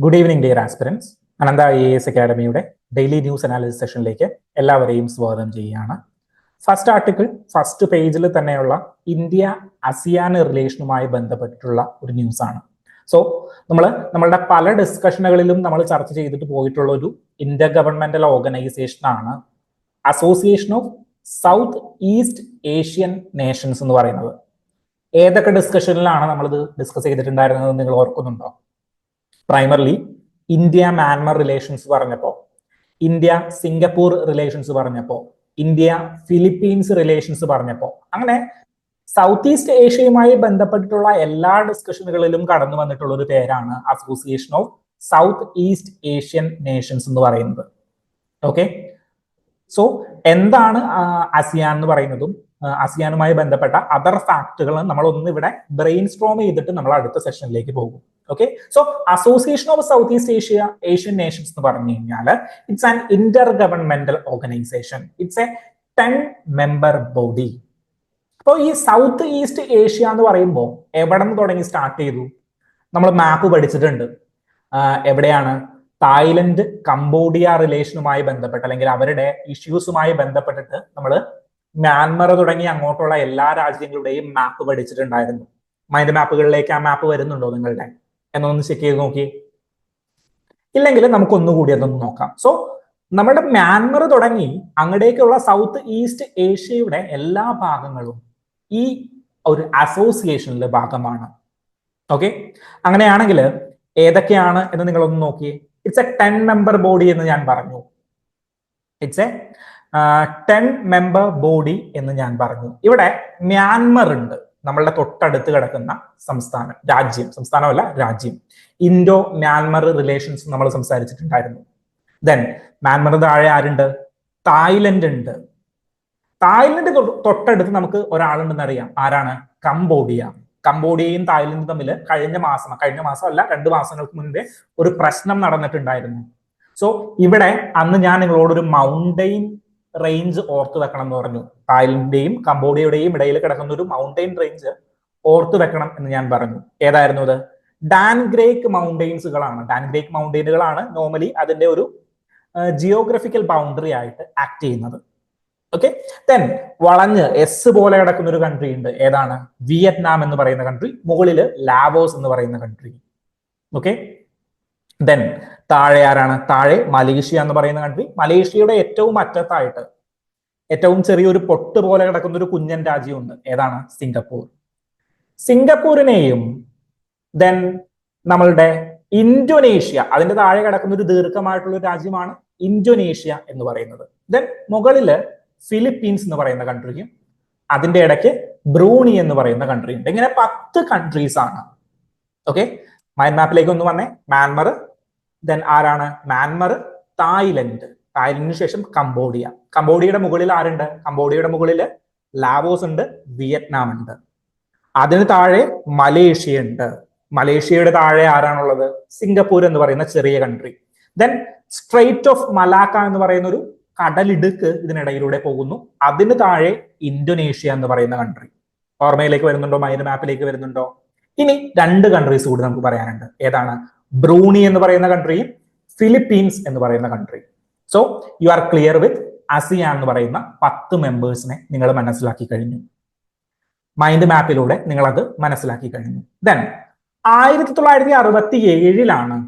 Good evening dear aspirants. Anantha IAS അക്കാഡമിയുടെ daily news analysis സെഷനിലേക്ക് എല്ലാവരെയും സ്വാഗതം ചെയ്യുകയാണ്. ഫസ്റ്റ് ആർട്ടിക്കിൾ ഫസ്റ്റ് പേജിൽ തന്നെയുള്ള ഇന്ത്യ ASEAN റിലേഷനുമായി ബന്ധപ്പെട്ടിട്ടുള്ള ഒരു ന്യൂസ് ആണ്. സോ നമ്മളുടെ പല ഡിസ്കഷനുകളിലും നമ്മൾ ചർച്ച ചെയ്തിട്ട് പോയിട്ടുള്ള ഒരു ഇന്റർ ഗവൺമെന്റൽ ഓർഗനൈസേഷൻ ആണ് association of south east Asian Nations എന്ന് പറയുന്നത്. ഏതൊക്കെ ഡിസ്കഷനിലാണ് നമ്മളിത് ഡിസ്കസ് ചെയ്തിട്ടുണ്ടായിരുന്നത് നിങ്ങൾ ഓർക്കുന്നുണ്ടോ? പ്രൈമർലി ഇന്ത്യ മ്യാൻമർ റിലേഷൻസ് പറഞ്ഞപ്പോ, ഇന്ത്യ സിംഗപ്പൂർ റിലേഷൻസ് പറഞ്ഞപ്പോ, ഇന്ത്യ ഫിലിപ്പീൻസ് റിലേഷൻസ് പറഞ്ഞപ്പോ, അങ്ങനെ സൗത്ത് ഈസ്റ്റ് ഏഷ്യയുമായി ബന്ധപ്പെട്ടിട്ടുള്ള എല്ലാ ഡിസ്കഷനുകളിലും കടന്നു വന്നിട്ടുള്ള ഒരു പേരാണ് association of south east Asian Nations എന്ന് പറയുന്നത്. ഓക്കെ, സോ എന്താണ് ASEAN എന്ന് പറയുന്നതും ASEANുമായി ബന്ധപ്പെട്ട അതർ ഫാക്ടുകൾ നമ്മൾ ഒന്ന് ഇവിടെ ബ്രെയിൻ സ്ട്രോം ചെയ്തിട്ട് നമ്മൾ അടുത്ത സെഷനിലേക്ക് പോകും. Okay, so association of south east Asian Nations എന്ന് പറഞ്ഞു കഴിഞ്ഞാൽ it's an Inter governmental organisation. It's A 10 member body. അപ്പോൾ ഈ സൗത്ത് ഈസ്റ്റ് ഏഷ്യ എന്ന് പറയുമ്പോൾ എവിടെ നിന്ന് തുടങ്ങി സ്റ്റാർട്ട് ചെയ്തു? നമ്മൾ മാപ്പ് പഠിച്ചിട്ടുണ്ട്. എവിടെയാണ്? തായ്ലൻഡ് കംബോഡിയ റിലേഷനുമായി ബന്ധപ്പെട്ട് അല്ലെങ്കിൽ അവരുടെ ഇഷ്യൂസുമായി ബന്ധപ്പെട്ടിട്ട് നമ്മൾ മ്യാൻമർ തുടങ്ങി അങ്ങോട്ടുള്ള എല്ലാ രാജ്യങ്ങളുടെയും മാപ്പ് പഠിച്ചിട്ടുണ്ടായിരുന്നു. മൈൻഡ് മാപ്പുകളിലേക്ക് ആ മാപ്പ് വരുന്നുണ്ടോ നിങ്ങളുടെ എന്നൊന്ന് ചെക്ക് ചെയ്ത് നോക്കി. ഇല്ലെങ്കിൽ നമുക്കൊന്നുകൂടി അതൊന്ന് നോക്കാം. സോ നമ്മുടെ മ്യാൻമർ തുടങ്ങി അങ്ങടേക്കുള്ള സൗത്ത് ഈസ്റ്റ് ഏഷ്യയുടെ എല്ലാ ഭാഗങ്ങളും ഈ ഒരു അസോസിയേഷനിലെ ഭാഗമാണ്. ഓക്കെ, അങ്ങനെയാണെങ്കിൽ ഏതൊക്കെയാണ് എന്ന് നിങ്ങളൊന്ന് നോക്കിയേ. ഇറ്റ്സ് എ 10 മെമ്പർ ബോഡി എന്ന് ഞാൻ പറഞ്ഞു. ഇറ്റ്സ് എ 10 മെമ്പർ ബോഡി എന്ന് ഞാൻ പറഞ്ഞു. ഇവിടെ മ്യാൻമർ ഉണ്ട്, നമ്മളുടെ തൊട്ടടുത്ത് കിടക്കുന്ന സംസ്ഥാനമല്ല രാജ്യം. ഇൻഡോ മ്യാൻമർ റിലേഷൻസ് നമ്മൾ സംസാരിച്ചിട്ടുണ്ടായിരുന്നു. ദെൻ മ്യാൻമർ താഴെ ആരുണ്ട്? തായ്ലൻഡ് ഉണ്ട്. തായ്ലൻഡ് തൊട്ടടുത്ത് നമുക്ക് ഒരാളുണ്ടെന്ന് അറിയാം. ആരാണ്? കംബോഡിയ. കംബോഡിയയും തായ്ലൻഡും തമ്മിൽ കഴിഞ്ഞ മാസം അല്ല 2 മാസങ്ങൾക്ക് മുൻപേ ഒരു പ്രശ്നം നടന്നിട്ടുണ്ടായിരുന്നു. സോ ഇവിടെ അന്ന് ഞാൻ നിങ്ങളോടൊരു മൗണ്ടെയിൻ റേഞ്ച് ഓർത്ത് വെക്കണം എന്ന് പറഞ്ഞു. തായ്ലൻഡിന്റെയും കംബോഡിയയുടെയും ഇടയിൽ കിടക്കുന്ന ഒരു മൗണ്ടെയിൻ റേഞ്ച് ഓർത്ത് വെക്കണം എന്ന് ഞാൻ പറഞ്ഞു. ഏതായിരുന്നു അത്? ഡാൻഗ്രേക്ക് മൗണ്ടെയിനുകളാണ് നോർമലി അതിന്റെ ഒരു ജിയോഗ്രഫിക്കൽ ബൗണ്ടറി ആയിട്ട് ആക്ട് ചെയ്യുന്നത്. ഓക്കെ, ദെൻ വളഞ്ഞ് എസ് പോലെ കിടക്കുന്ന ഒരു കൺട്രി ഉണ്ട്. ഏതാണ്? വിയറ്റ്നാം എന്ന് പറയുന്ന കൺട്രി. മുകളില് ലാവോസ് എന്ന് പറയുന്ന കൺട്രി. ഓക്കെ, ദെൻ താഴെ ആരാണ്? താഴെ മലേഷ്യ എന്ന് പറയുന്ന കൺട്രി. മലേഷ്യയുടെ ഏറ്റവും അറ്റത്തായിട്ട് ഏറ്റവും ചെറിയൊരു പൊട്ട് പോലെ കിടക്കുന്ന ഒരു കുഞ്ഞൻ രാജ്യമുണ്ട്. ഏതാണ്? സിംഗപ്പൂർ. സിംഗപ്പൂരിനെയും ദെൻ നമ്മളുടെ ഇന്തോനേഷ്യ, അതിന്റെ താഴെ കിടക്കുന്ന ഒരു ദീർഘമായിട്ടുള്ള ഒരു രാജ്യമാണ് ഇന്തോനേഷ്യ എന്ന് പറയുന്നത്. ദെൻ മുകളില് ഫിലിപ്പീൻസ് എന്ന് പറയുന്ന കൺട്രിയും അതിന്റെ ഇടയ്ക്ക് ബ്രൂണി എന്ന് പറയുന്ന കൺട്രി ഉണ്ട്. ഇങ്ങനെ 10 കൺട്രീസ് ആണ്. ഓക്കെ, മൈൻഡ് മാപ്പിലേക്ക് ഒന്ന് വന്നേ. മ്യാൻമർ, ദെൻ ആരാണ്? മ്യാൻമർ, തായ്ലൻഡിന് ശേഷം കംബോഡിയയുടെ മുകളിൽ ആരുണ്ട്? കംബോഡിയയുടെ മുകളിൽ ലാവോസ് ഉണ്ട്, വിയറ്റ്നാം ഉണ്ട്. അതിന് താഴെ മലേഷ്യ ഉണ്ട്. മലേഷ്യയുടെ താഴെ ആരാണുള്ളത്? സിംഗപ്പൂർ എന്ന് പറയുന്ന ചെറിയ country. Then straight of Malacca എന്ന് പറയുന്ന ഒരു കടലിടുക്ക് ഇതിനിടയിലൂടെ പോകുന്നു. അതിന് താഴെ ഇന്തോനേഷ്യ എന്ന് പറയുന്ന കൺട്രി. ഓർമ്മയിലേക്ക് വരുന്നുണ്ടോ? മൈൻഡ് മാപ്പിലേക്ക് വരുന്നുണ്ടോ? ഇനി 2 കൺട്രീസ് കൂടി നമുക്ക് പറയാനുണ്ട്. ഏതാണ്? ബ്രൂണി എന്ന് പറയുന്ന കൺട്രിയും ഫിലിപ്പീൻസ് എന്ന് പറയുന്ന country. So you are clear with ASEAN എന്ന് പറയുന്ന 10 മെമ്പേഴ്സിനെ നിങ്ങൾ മനസ്സിലാക്കി കഴിഞ്ഞു. മൈൻഡ് മാപ്പിലൂടെ നിങ്ങൾ അത് മനസ്സിലാക്കി കഴിഞ്ഞു. ദെൻ 1967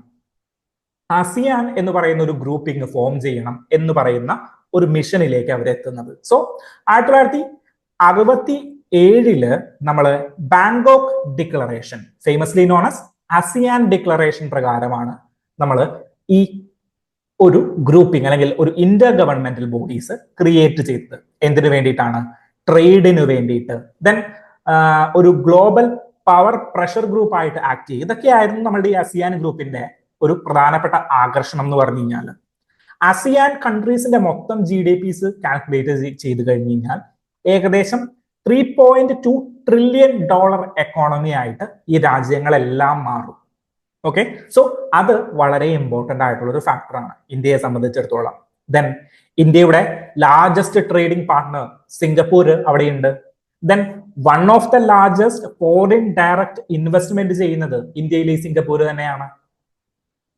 ASEAN എന്ന് പറയുന്ന ഒരു ഗ്രൂപ്പിംഗ് ഫോം ചെയ്യണം എന്ന് പറയുന്ന ഒരു മിഷനിലേക്ക് അവരെത്തുന്നത്. സോ 1967 നമ്മള് Bangkok declaration, famously known as ASEAN declaration പ്രകാരമാണ് നമ്മൾ ഈ ഒരു ഗ്രൂപ്പിംഗ് അല്ലെങ്കിൽ ഒരു ഇന്റർ ഗവൺമെന്റൽ ബോഡീസ് ക്രിയേറ്റ് ചെയ്തത്. എന്തിനു വേണ്ടിയിട്ടാണ്? ട്രേഡിന് വേണ്ടിയിട്ട്. ദെൻ ഒരു ഗ്ലോബൽ പവർ പ്രഷർ ഗ്രൂപ്പ് ആയിട്ട് ആക്ട് ചെയ്യും. ഇതൊക്കെയായിരുന്നു നമ്മുടെ ഈ ASEAN ഗ്രൂപ്പിന്റെ ഒരു പ്രധാനപ്പെട്ട ആകർഷണം എന്ന് പറഞ്ഞു കഴിഞ്ഞാൽ ASEAN കൺട്രീസിന്റെ മൊത്തം GDPs കാൽക്കുലേറ്റ് ചെയ്ത് കഴിഞ്ഞു കഴിഞ്ഞാൽ ഏകദേശം $3.2 ട്രില്യൺ എക്കോണമി ആയിട്ട് ഈ രാജ്യങ്ങളെല്ലാം മാറും. ഓക്കെ, സോ അത് വളരെ ഇമ്പോർട്ടന്റ് ആയിട്ടുള്ള ഒരു ഫാക്ടറാണ് ഇന്ത്യയെ സംബന്ധിച്ചിടത്തോളം. ദെൻ ഇന്ത്യയുടെ ലാർജസ്റ്റ് ട്രേഡിംഗ് പാർട്ട്ണർ സിംഗപ്പൂർ അവിടെയുണ്ട്. Then one of the largest foreign direct investment ചെയ്യുന്നത് ഇന്ത്യയിലെ സിംഗപ്പൂർ തന്നെയാണ്.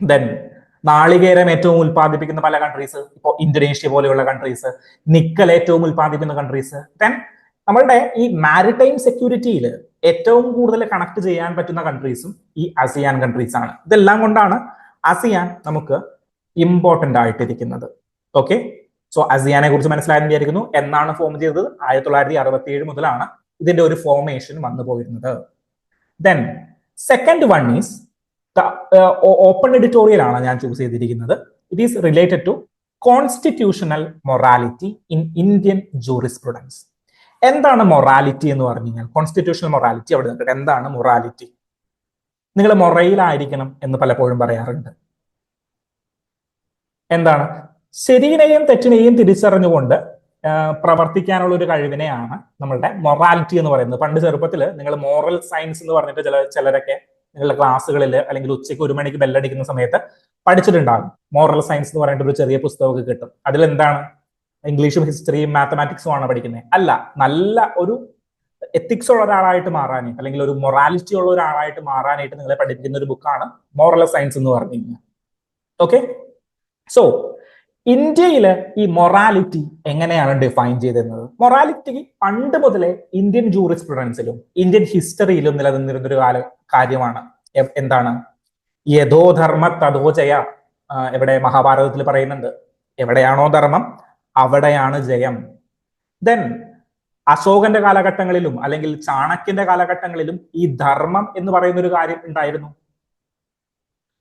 ദെൻ നാളികേരം ഏറ്റവും ഉൽപ്പാദിപ്പിക്കുന്ന പല കൺട്രീസ്, ഇപ്പോൾ ഇന്തോനേഷ്യ പോലെയുള്ള കൺട്രീസ്, നിക്കൽ ഏറ്റവും ഉൽപ്പാദിപ്പിക്കുന്ന കൺട്രീസ്. ദെൻ നമ്മളുടെ ഈ മാരിടൈം സെക്യൂരിറ്റിയിൽ ഏറ്റവും കൂടുതൽ കണക്ട് ചെയ്യാൻ പറ്റുന്ന കൺട്രീസും ഈ ASEAN കൺട്രീസ് ആണ്. ഇതെല്ലാം കൊണ്ടാണ് ASEAN നമുക്ക് ഇമ്പോർട്ടന്റ് ആയിട്ടിരിക്കുന്നത്. ഓക്കെ, സോ ASEAനെ കുറിച്ച് മനസ്സിലായെന്ന് വിചാരിക്കുന്നു. എന്നാണ് ഫോം ചെയ്തത്? 1967 മുതലാണ് ഇതിന്റെ ഒരു ഫോർമേഷൻ വന്നു പോയിരുന്നത്. Then second one is open editorial ആണ് ഞാൻ ചൂസ് ചെയ്തിരിക്കുന്നത്. It is related to constitutional morality in Indian jurisprudence. എന്താണ് മൊറാലിറ്റി എന്ന് പറഞ്ഞു കഴിഞ്ഞാൽ? കോൺസ്റ്റിറ്റ്യൂഷണൽ മൊറാലിറ്റി അവിടെ നിൽക്കട്ടെ. എന്താണ് മൊറാലിറ്റി? നിങ്ങൾ മൊറയിലായിരിക്കണം എന്ന് പലപ്പോഴും പറയാറുണ്ട്. എന്താണ്? ശരിയിനെയും തെറ്റിനെയും തിരിച്ചറിഞ്ഞുകൊണ്ട് പ്രവർത്തിക്കാനുള്ള ഒരു കഴിവിനെയാണ് നമ്മളുടെ മൊറാലിറ്റി എന്ന് പറയുന്നത്. പണ്ട് ചെറുപ്പത്തിൽ നിങ്ങൾ മോറൽ സയൻസ് എന്ന് പറഞ്ഞിട്ട് ചിലരൊക്കെ നിങ്ങളുടെ ക്ലാസ്സുകളിൽ അല്ലെങ്കിൽ ഉച്ചയ്ക്ക് 1 മണിക്ക് ബെല്ലടിക്കുന്ന സമയത്ത് പഠിച്ചിട്ടുണ്ടാകും. മോറൽ സയൻസ് എന്ന് പറഞ്ഞിട്ട് ഒരു ചെറിയ പുസ്തകമൊക്കെ കിട്ടും. അതിലെന്താണ്? ഇംഗ്ലീഷും ഹിസ്റ്ററിയും മാത്തമാറ്റിക്സും ആണ് പഠിക്കുന്നത്. അല്ല, നല്ല ഒരു എത്തിക്സ് ഉള്ള ഒരാളായിട്ട് മാറാനായിട്ട് അല്ലെങ്കിൽ ഒരു മൊറാലിറ്റി ഉള്ള ഒരാളായിട്ട് മാറാനായിട്ട് നിങ്ങളെ പഠിപ്പിക്കുന്ന ഒരു ബുക്കാണ് മോറൽ സയൻസ് എന്ന് പറഞ്ഞു കഴിഞ്ഞാൽ. ഓക്കെ, സോ ഇന്ത്യയിൽ ഈ മൊറാലിറ്റി എങ്ങനെയാണ് ഡിഫൈൻ ചെയ്തിരുന്നത്? മൊറാലിറ്റി പണ്ട് മുതലേ ഇന്ത്യൻ ജൂറിസ്പ്രുഡൻസിലും ഇന്ത്യൻ ഹിസ്റ്ററിയിലും നിലനിന്നിരുന്നൊരു കാര്യമാണ്. എന്താണ്? യഥോ ധർമ്മ തഥോ ജയ. എവിടെ? മഹാഭാരതത്തിൽ പറയുന്നുണ്ട്, എവിടെയാണോ ധർമ്മം അവിടെയാണ് ജയം. ദെൻ അശോകന്റെ കാലഘട്ടങ്ങളിലും അല്ലെങ്കിൽ ചാണക്യന്റെ കാലഘട്ടങ്ങളിലും ഈ ധർമ്മം എന്ന് പറയുന്ന ഒരു കാര്യം ഉണ്ടായിരുന്നു.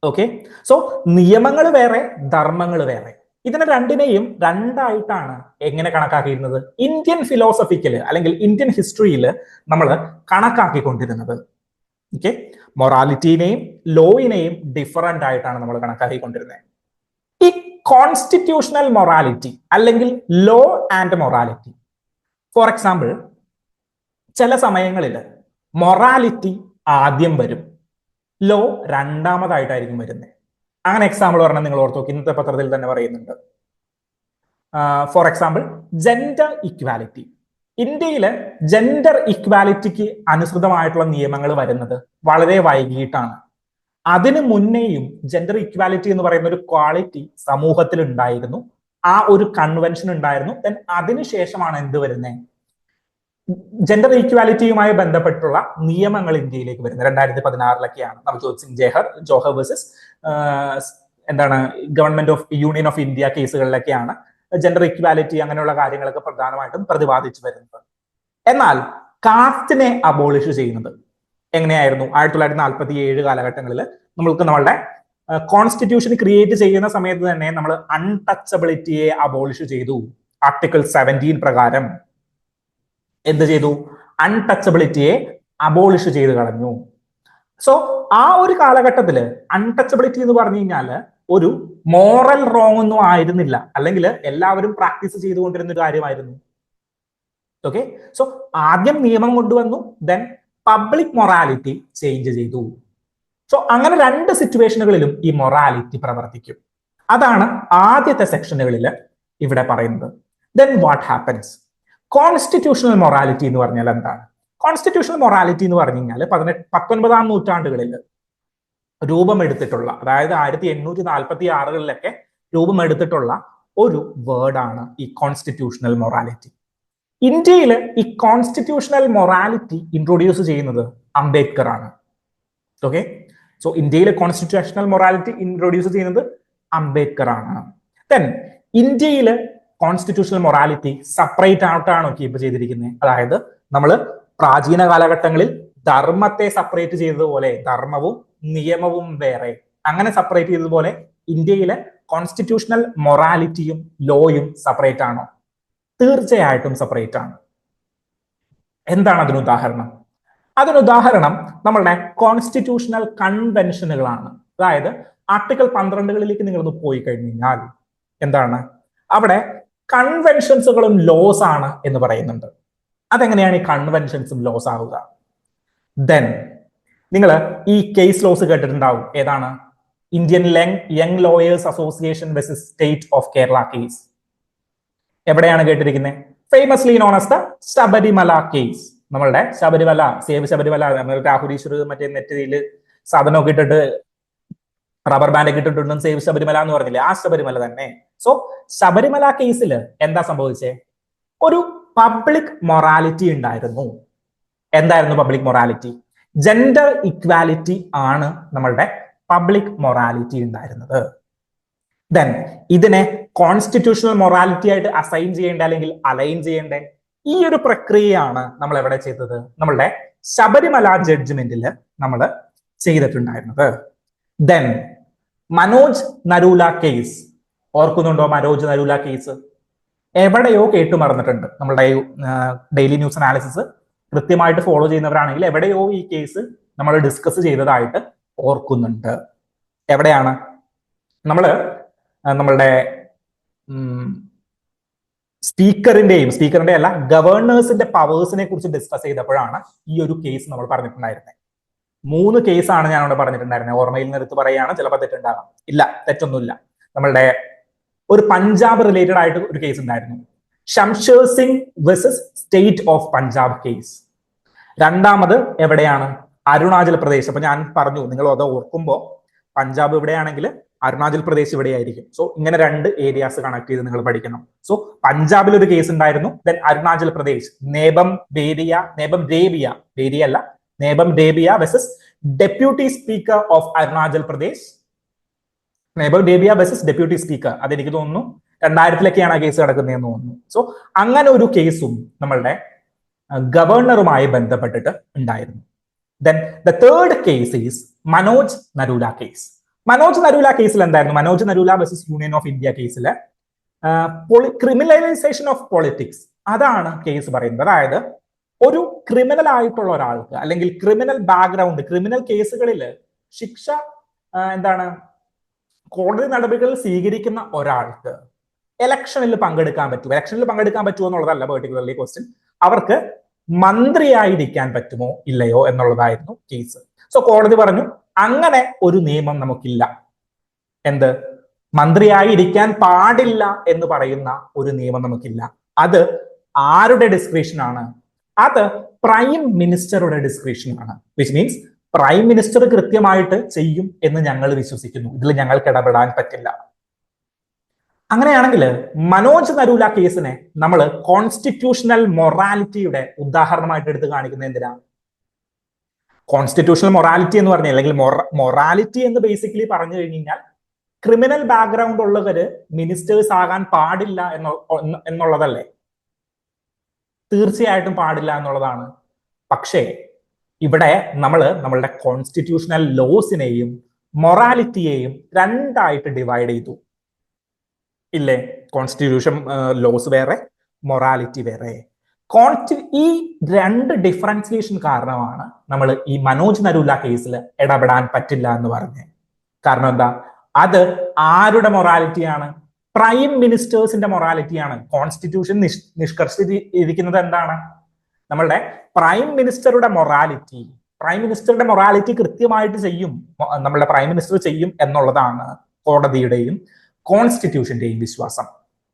ഓക്കെ, സോ നിയമങ്ങൾ വേറെ, ധർമ്മങ്ങൾ വേറെ. ഇതിനെ രണ്ടിനെയും രണ്ടായിട്ടാണ് എങ്ങനെ കണക്കാക്കിയിരുന്നത്? ഇന്ത്യൻ ഫിലോസഫിക്കല് അല്ലെങ്കിൽ ഇന്ത്യൻ ഹിസ്റ്ററിയിൽ നമ്മൾ കണക്കാക്കിക്കൊണ്ടിരുന്നത്. ഓക്കെ, മൊറാലിറ്റിനെയും ലോയിനെയും ഡിഫറന്റ് ആയിട്ടാണ് നമ്മൾ കണക്കാക്കിക്കൊണ്ടിരുന്നത്. ഈ കോൺസ്റ്റിറ്റ്യൂഷണൽ മൊറാലിറ്റി അല്ലെങ്കിൽ law and morality, for example, ചില സമയങ്ങളിൽ മൊറാലിറ്റി ആദ്യം വരും, ലോ രണ്ടാമതായിട്ടായിരിക്കും വരുന്നത്. അങ്ങനെ എക്സാമ്പിൾ പറഞ്ഞാൽ നിങ്ങൾ ഓർത്ത് നോക്കി, ഇന്നത്തെ പത്രത്തിൽ തന്നെ പറയുന്നുണ്ട്. For example, gender equality. ഇന്ത്യയിലെ ജെൻഡർ ഇക്വാലിറ്റിക്ക് അനുസൃതമായിട്ടുള്ള നിയമങ്ങൾ വരുന്നത് വളരെ വൈകിട്ടാണ്. അതിനു മുന്നേയും ജെൻഡർ ഇക്വാലിറ്റി എന്ന് പറയുന്ന ഒരു ക്വാളിറ്റി സമൂഹത്തിൽ ഉണ്ടായിരുന്നു, ആ ഒരു കൺവെൻഷൻ ഉണ്ടായിരുന്നു. ദെൻ അതിനുശേഷമാണ് എന്ത് വരുന്നത്? ജെൻഡർ ഈക്വാലിറ്റിയുമായി ബന്ധപ്പെട്ടുള്ള നിയമങ്ങൾ ഇന്ത്യയിലേക്ക് വരുന്നത് 2016 നവജോത് സിംഗ് ജോഹർ വേഴ്സസ് എന്താണ് government of union of India കേസുകളിലൊക്കെയാണ് ജെൻഡർ ഇക്വാലിറ്റി അങ്ങനെയുള്ള കാര്യങ്ങളൊക്കെ പ്രധാനമായിട്ടും പ്രതിപാദിച്ചു വരുന്നത്. എന്നാൽ കാസ്റ്റിനെ അബോളിഷ് ചെയ്യുന്നത് എങ്ങനെയായിരുന്നു? 1947 കാലഘട്ടങ്ങളിൽ നമ്മൾക്ക് നമ്മളുടെ കോൺസ്റ്റിറ്റ്യൂഷൻ ക്രിയേറ്റ് ചെയ്യുന്ന സമയത്ത് തന്നെ നമ്മൾ അൺടച്ചബിലിറ്റിയെ അബോളിഷ് ചെയ്തു. ആർട്ടിക്കിൾ 17 പ്രകാരം എന്ത് ചെയ്തു? അൺടച്ചബിലിറ്റിയെ അബോളിഷ് ചെയ്ത് കളഞ്ഞു. സോ ആ ഒരു കാലഘട്ടത്തിൽ അൺടച്ചബിലിറ്റി എന്ന് പറഞ്ഞു കഴിഞ്ഞാൽ ഒരു മോറൽ റോങ് ഒന്നും ആയിരുന്നില്ല, അല്ലെങ്കിൽ എല്ലാവരും പ്രാക്ടീസ് ചെയ്തുകൊണ്ടിരുന്ന ഒരു കാര്യമായിരുന്നു. ഓക്കെ, സോ ആദ്യം നിയമം കൊണ്ടുവന്നു, ദെൻ പബ്ലിക് മൊറാലിറ്റി ചേഞ്ച് ചെയ്തു. സോ അങ്ങനെ രണ്ട് സിറ്റുവേഷനുകളിലും ഈ മൊറാലിറ്റി പ്രവർത്തിക്കും. അതാണ് ആദ്യത്തെ സെക്ഷനുകളിൽ ഇവിടെ പറയുന്നത്. Then what happens? Constitutional morality എന്ന് പറഞ്ഞാൽ എന്താണ്? കോൺസ്റ്റിറ്റ്യൂഷണൽ മൊറാലിറ്റി എന്ന് പറഞ്ഞു കഴിഞ്ഞാൽ 19ാം നൂറ്റാണ്ടുകളിൽ രൂപമെടുത്തിട്ടുള്ള, അതായത് 1846 രൂപമെടുത്തിട്ടുള്ള ഒരു വേർഡാണ് ഈ കോൺസ്റ്റിറ്റ്യൂഷണൽ മൊറാലിറ്റി. ഇന്ത്യയിൽ ഈ കോൺസ്റ്റിറ്റ്യൂഷണൽ മൊറാലിറ്റി ഇൻട്രൊഡ്യൂസ് ചെയ്യുന്നത് അംബേദ്കർ ആണ്. ഓക്കെ, സോ ഇന്ത്യയിലെ കോൺസ്റ്റിറ്റ്യൂഷണൽ മൊറാലിറ്റി ഇൻട്രൊഡ്യൂസ് ചെയ്യുന്നത് അംബേദ്കർ ആണ്. ദെൻ ഇന്ത്യയിലെ കോൺസ്റ്റിറ്റ്യൂഷണൽ മൊറാലിറ്റി സെപ്പറേറ്റ് ആയിട്ടാണ് കീപ്പ് ചെയ്തിരിക്കുന്നത്. അതായത് നമ്മൾ പ്രാചീന കാലഘട്ടങ്ങളിൽ ധർമ്മത്തെ സെപ്പറേറ്റ് ചെയ്തതുപോലെ ധർമ്മവും നിയമവും വേറെ, അങ്ങനെ സെപ്പറേറ്റ് ചെയ്തതുപോലെ ഇന്ത്യയിലെ കോൺസ്റ്റിറ്റ്യൂഷണൽ മൊറാലിറ്റിയും ലോയും സെപ്പറേറ്റ് ആണോ? തീർച്ചയായിട്ടും സെപ്പറേറ്റ് ആണ്. എന്താണ് അതിന് ഉദാഹരണം? അതിനുദാഹരണം നമ്മളുടെ കോൺസ്റ്റിറ്റ്യൂഷണൽ കൺവെൻഷനുകളാണ്. അതായത് ആർട്ടിക്കിൾ 12 നിങ്ങളൊന്ന് പോയി കഴിഞ്ഞാൽ എന്താണ് അവിടെ? കൺവെൻഷൻസുകളും ലോസ് ആണ് എന്ന് പറയുന്നുണ്ട്. അതെങ്ങനെയാണ് ഈ കൺവെൻഷൻസും ലോസ് ആവുക? ദെൻ നിങ്ങൾ ഈ കേസ് ലോസ് കേട്ടിട്ടുണ്ടാവും. ഏതാണ്? Indian young lawyers association versus state of Kerala case. എവിടെയാണ് കേട്ടിരിക്കുന്നത്? Famously known as the Sabarimala case. നമ്മളുടെ ശബരിമല, സേവ് ശബരിമല, രാഹുൽ ഈശ്വർ മറ്റേ നെറ്റിയിൽ സാധനമൊക്കെ ഇട്ടിട്ട് റബ്ബർ ബാൻഡ് ഒക്കെ ഇട്ടിട്ടുണ്ടും സേവ് ശബരിമല എന്ന് പറഞ്ഞില്ലേ, ആ ശബരിമല തന്നെ. സോ ശബരിമല കേസിൽ എന്താ സംഭവിച്ചേ? ഒരു പബ്ലിക് മൊറാലിറ്റി ഉണ്ടായിരുന്നു. എന്തായിരുന്നു പബ്ലിക് മൊറാലിറ്റി? ജെൻഡർ ഇക്വാലിറ്റി ആണ് നമ്മളുടെ പബ്ലിക് മൊറാലിറ്റി ഉണ്ടായിരുന്നത്. ദെൻ ഇതിനെ കോൺസ്റ്റിറ്റ്യൂഷണൽ മൊറാലിറ്റി ആയിട്ട് അസൈൻ ചെയ്യേണ്ട അല്ലെങ്കിൽ അലൈൻ ചെയ്യേണ്ട ഈ ഒരു പ്രക്രിയയാണ് നമ്മൾ എവിടെ ചെയ്തത്? നമ്മളുടെ ശബരിമല ജഡ്ജ്മെന്റിൽ നമ്മൾ ചെയ്തിട്ടുണ്ടായിരുന്നത്. ദെൻ മനോജ് നരൂല കേസ് ഓർക്കുന്നുണ്ടോ? മനോജ് നരൂല കേസ് എവിടെയോ കേട്ടു മറന്നിട്ടുണ്ട്. നമ്മളുടെ ഡെയിലി ന്യൂസ് അനാലിസിസ് കൃത്യമായിട്ട് ഫോളോ ചെയ്യുന്നവരാണെങ്കിൽ എവിടെയോ ഈ കേസ് നമ്മൾ ഡിസ്കസ് ചെയ്തതായിട്ട് ഓർക്കുന്നുണ്ട്. എവിടെയാണ്? നമ്മളുടെ സ്പീക്കറിന്റെ അല്ല, ഗവർണേഴ്സിന്റെ പവേഴ്സിനെ കുറിച്ച് ഡിസ്കസ് ചെയ്തപ്പോഴാണ് ഈ ഒരു കേസ് നമ്മൾ പറഞ്ഞിട്ടുണ്ടായിരുന്നത്. 3 കേസാണ് ഞാൻ അവിടെ പറഞ്ഞിട്ടുണ്ടായിരുന്നത്. ഓർമ്മയിൽ നിന്നെടുത്ത് പറയുകയാണ്, ചിലപ്പോൾ തെറ്റുണ്ടാകാം. ഇല്ല, തെറ്റൊന്നുമില്ല. നമ്മളുടെ ഒരു പഞ്ചാബ് റിലേറ്റഡ് ആയിട്ട് ഒരു കേസ് ഉണ്ടായിരുന്നു, Shamsher Singh versus state of Punjab case. രണ്ടാമത് എവിടെയാണ്? അരുണാചൽ പ്രദേശ്. അപ്പൊ ഞാൻ പറഞ്ഞു, നിങ്ങൾ അത് ഓർക്കുമ്പോൾ പഞ്ചാബ് ഇവിടെയാണെങ്കിൽ അരുണാചൽ പ്രദേശ് ഇവിടെയായിരിക്കും. സോ ഇങ്ങനെ 2 ഏരിയാസ് കണക്ട് ചെയ്ത് നിങ്ങൾ പഠിക്കണം. സോ പഞ്ചാബിൽ ഒരു കേസ് ഉണ്ടായിരുന്നു. Then Arunachal Pradesh Nabam Rebia versus deputy speaker of Arunachal Pradesh. Nabam Rebia versus deputy speaker. അതെനിക്ക് തോന്നുന്നു 2000-ലൊക്കെയാണ് ആ കേസ് കിടക്കുന്നതെന്ന് തോന്നുന്നു. സോ അങ്ങനെ ഒരു കേസും നമ്മളുടെ ഗവർണറുമായി ബന്ധപ്പെട്ടിട്ട് ഉണ്ടായിരുന്നു. Then the third case is Manoj Narula case. Manoj Narula കേസിൽ എന്തായിരുന്നു? Manoj Narula versus union of India കേസിൽ ക്രിമിനലൈസേഷൻ ഓഫ് പൊളിറ്റിക്സ്, അതാണ് കേസ് പറയുന്നത്. അതായത് ഒരു ക്രിമിനൽ ആയിട്ടുള്ള ഒരാൾക്ക് അല്ലെങ്കിൽ ക്രിമിനൽ ബാക്ക്ഗ്രൗണ്ട്, ക്രിമിനൽ കേസുകളിൽ ശിക്ഷ കോടതി നടപടികൾ സ്വീകരിക്കുന്ന ഒരാൾക്ക് ഇലക്ഷനിൽ പങ്കെടുക്കാൻ പറ്റുമോ എന്നുള്ളതല്ല പെർട്ടിക്കുലർലി ക്വസ്റ്റ്യൻ. അവർക്ക് മന്ത്രിയായിരിക്കാൻ പറ്റുമോ ഇല്ലയോ എന്നുള്ളതായിരുന്നു കേസ്. സോ കോടതി പറഞ്ഞു, അങ്ങനെ ഒരു നിയമം നമുക്കില്ല. എന്ത്? മന്ത്രിയായിരിക്കാൻ പാടില്ല എന്ന് പറയുന്ന ഒരു നിയമം നമുക്കില്ല. അത് ആരുടെ ഡിസ്ക്രിപ്ഷൻ ആണ്? അത് പ്രൈം മിനിസ്റ്ററുടെ ഡിസ്ക്രിപ്ഷൻ ആണ്. വിച്ച് മീൻസ് പ്രൈം മിനിസ്റ്റർ കൃത്യമായിട്ട് ചെയ്യും എന്ന് ഞങ്ങൾ വിശ്വസിക്കുന്നു. ഇതിൽ ഞങ്ങൾക്ക് ഇടപെടാൻ പറ്റില്ല. അങ്ങനെയാണെങ്കിൽ മനോജ് നരൂല കേസിനെ നമ്മൾ കോൺസ്റ്റിറ്റ്യൂഷണൽ മൊറാലിറ്റിയുടെ ഉദാഹരണമായിട്ട് എടുത്ത് കാണിക്കുന്നത് എന്തിനാ? കോൺസ്റ്റിറ്റ്യൂഷണൽ മൊറാലിറ്റി എന്ന് പറഞ്ഞാൽ, അല്ലെങ്കിൽ മൊറാലിറ്റി എന്ന് ബേസിക്കലി പറഞ്ഞു കഴിഞ്ഞാൽ ക്രിമിനൽ ബാക്ക്ഗ്രൗണ്ട് ഉള്ളവര് മിനിസ്റ്റേഴ്സ് ആകാൻ പാടില്ല എന്നുള്ളതല്ലേ? തീർച്ചയായിട്ടും പാടില്ല എന്നുള്ളതാണ്. പക്ഷേ ഇവിടെ നമ്മളുടെ കോൺസ്റ്റിറ്റ്യൂഷണൽ ലോസിനെയും മൊറാലിറ്റിയെയും 2ആയിട്ട് ഡിവൈഡ് ചെയ്തു ഇല്ലേ? കോൺസ്റ്റിറ്റ്യൂഷൻ ലോസ് വേറെ, മൊറാലിറ്റി വേറെ. ഈ 2 ഡിഫറൻസിയേഷൻ കാരണമാണ് നമ്മൾ ഈ മനോജ് നരൂല കേസിൽ ഇടപെടാൻ പറ്റില്ല എന്ന് പറഞ്ഞത്. കാരണം എന്താ? അത് ആരുടെ മൊറാലിറ്റിയാണ്? പ്രൈം മിനിസ്റ്റേഴ്സിന്റെ മൊറാലിറ്റിയാണ്. കോൺസ്റ്റിറ്റ്യൂഷൻ നിഷ്കർഷിച്ചിരിക്കുന്നത് എന്താണ്? നമ്മളുടെ പ്രൈം മിനിസ്റ്ററുടെ മൊറാലിറ്റി കൃത്യമായിട്ട് ചെയ്യും, നമ്മളുടെ പ്രൈം മിനിസ്റ്റർ ചെയ്യും എന്നുള്ളതാണ് കോടതിയുടെയും കോൺസ്റ്റിറ്റ്യൂഷന്റെയും വിശ്വാസം.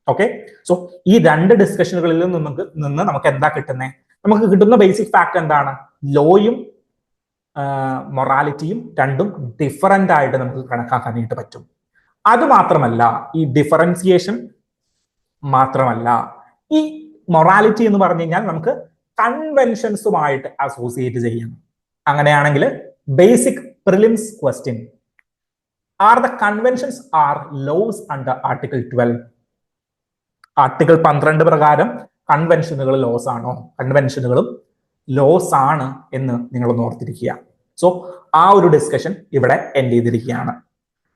ഓക്കെ, സോ ഈ 2 ഡിസ്കഷനുകളിൽ നിന്ന് നമുക്ക് എന്താ കിട്ടുന്നത്? നമുക്ക് കിട്ടുന്ന ബേസിക് ഫാക്ട് എന്താണ്? ലോയും മൊറാലിറ്റിയും 2ഉം ഡിഫറൻ്റ് ആയിട്ട് നമുക്ക് കണക്കാക്കാനായിട്ട് പറ്റും. അതുമാത്രമല്ല, ഈ ഡിഫറൻസിയേഷൻ മാത്രമല്ല, ഈ മൊറാലിറ്റി എന്ന് പറഞ്ഞു കഴിഞ്ഞാൽ നമുക്ക് കൺവെൻഷൻസുമായിട്ട് അസോസിയേറ്റ് ചെയ്യാം. അങ്ങനെയാണെങ്കിൽ basic prelims question, are the conventions are laws under article 12? Article 12 പ്രകാരം കൺവെൻഷനുകൾ ലോസ് ആണോ? കൺവെൻഷനുകളും ലോസ് ആണ് എന്ന് നിങ്ങളൊന്ന് ഓർത്തിരിക്കുക. സോ ആ ഒരു ഡിസ്കഷൻ ഇവിടെ എൻഡ് ചെയ്തിരിക്കുകയാണ്.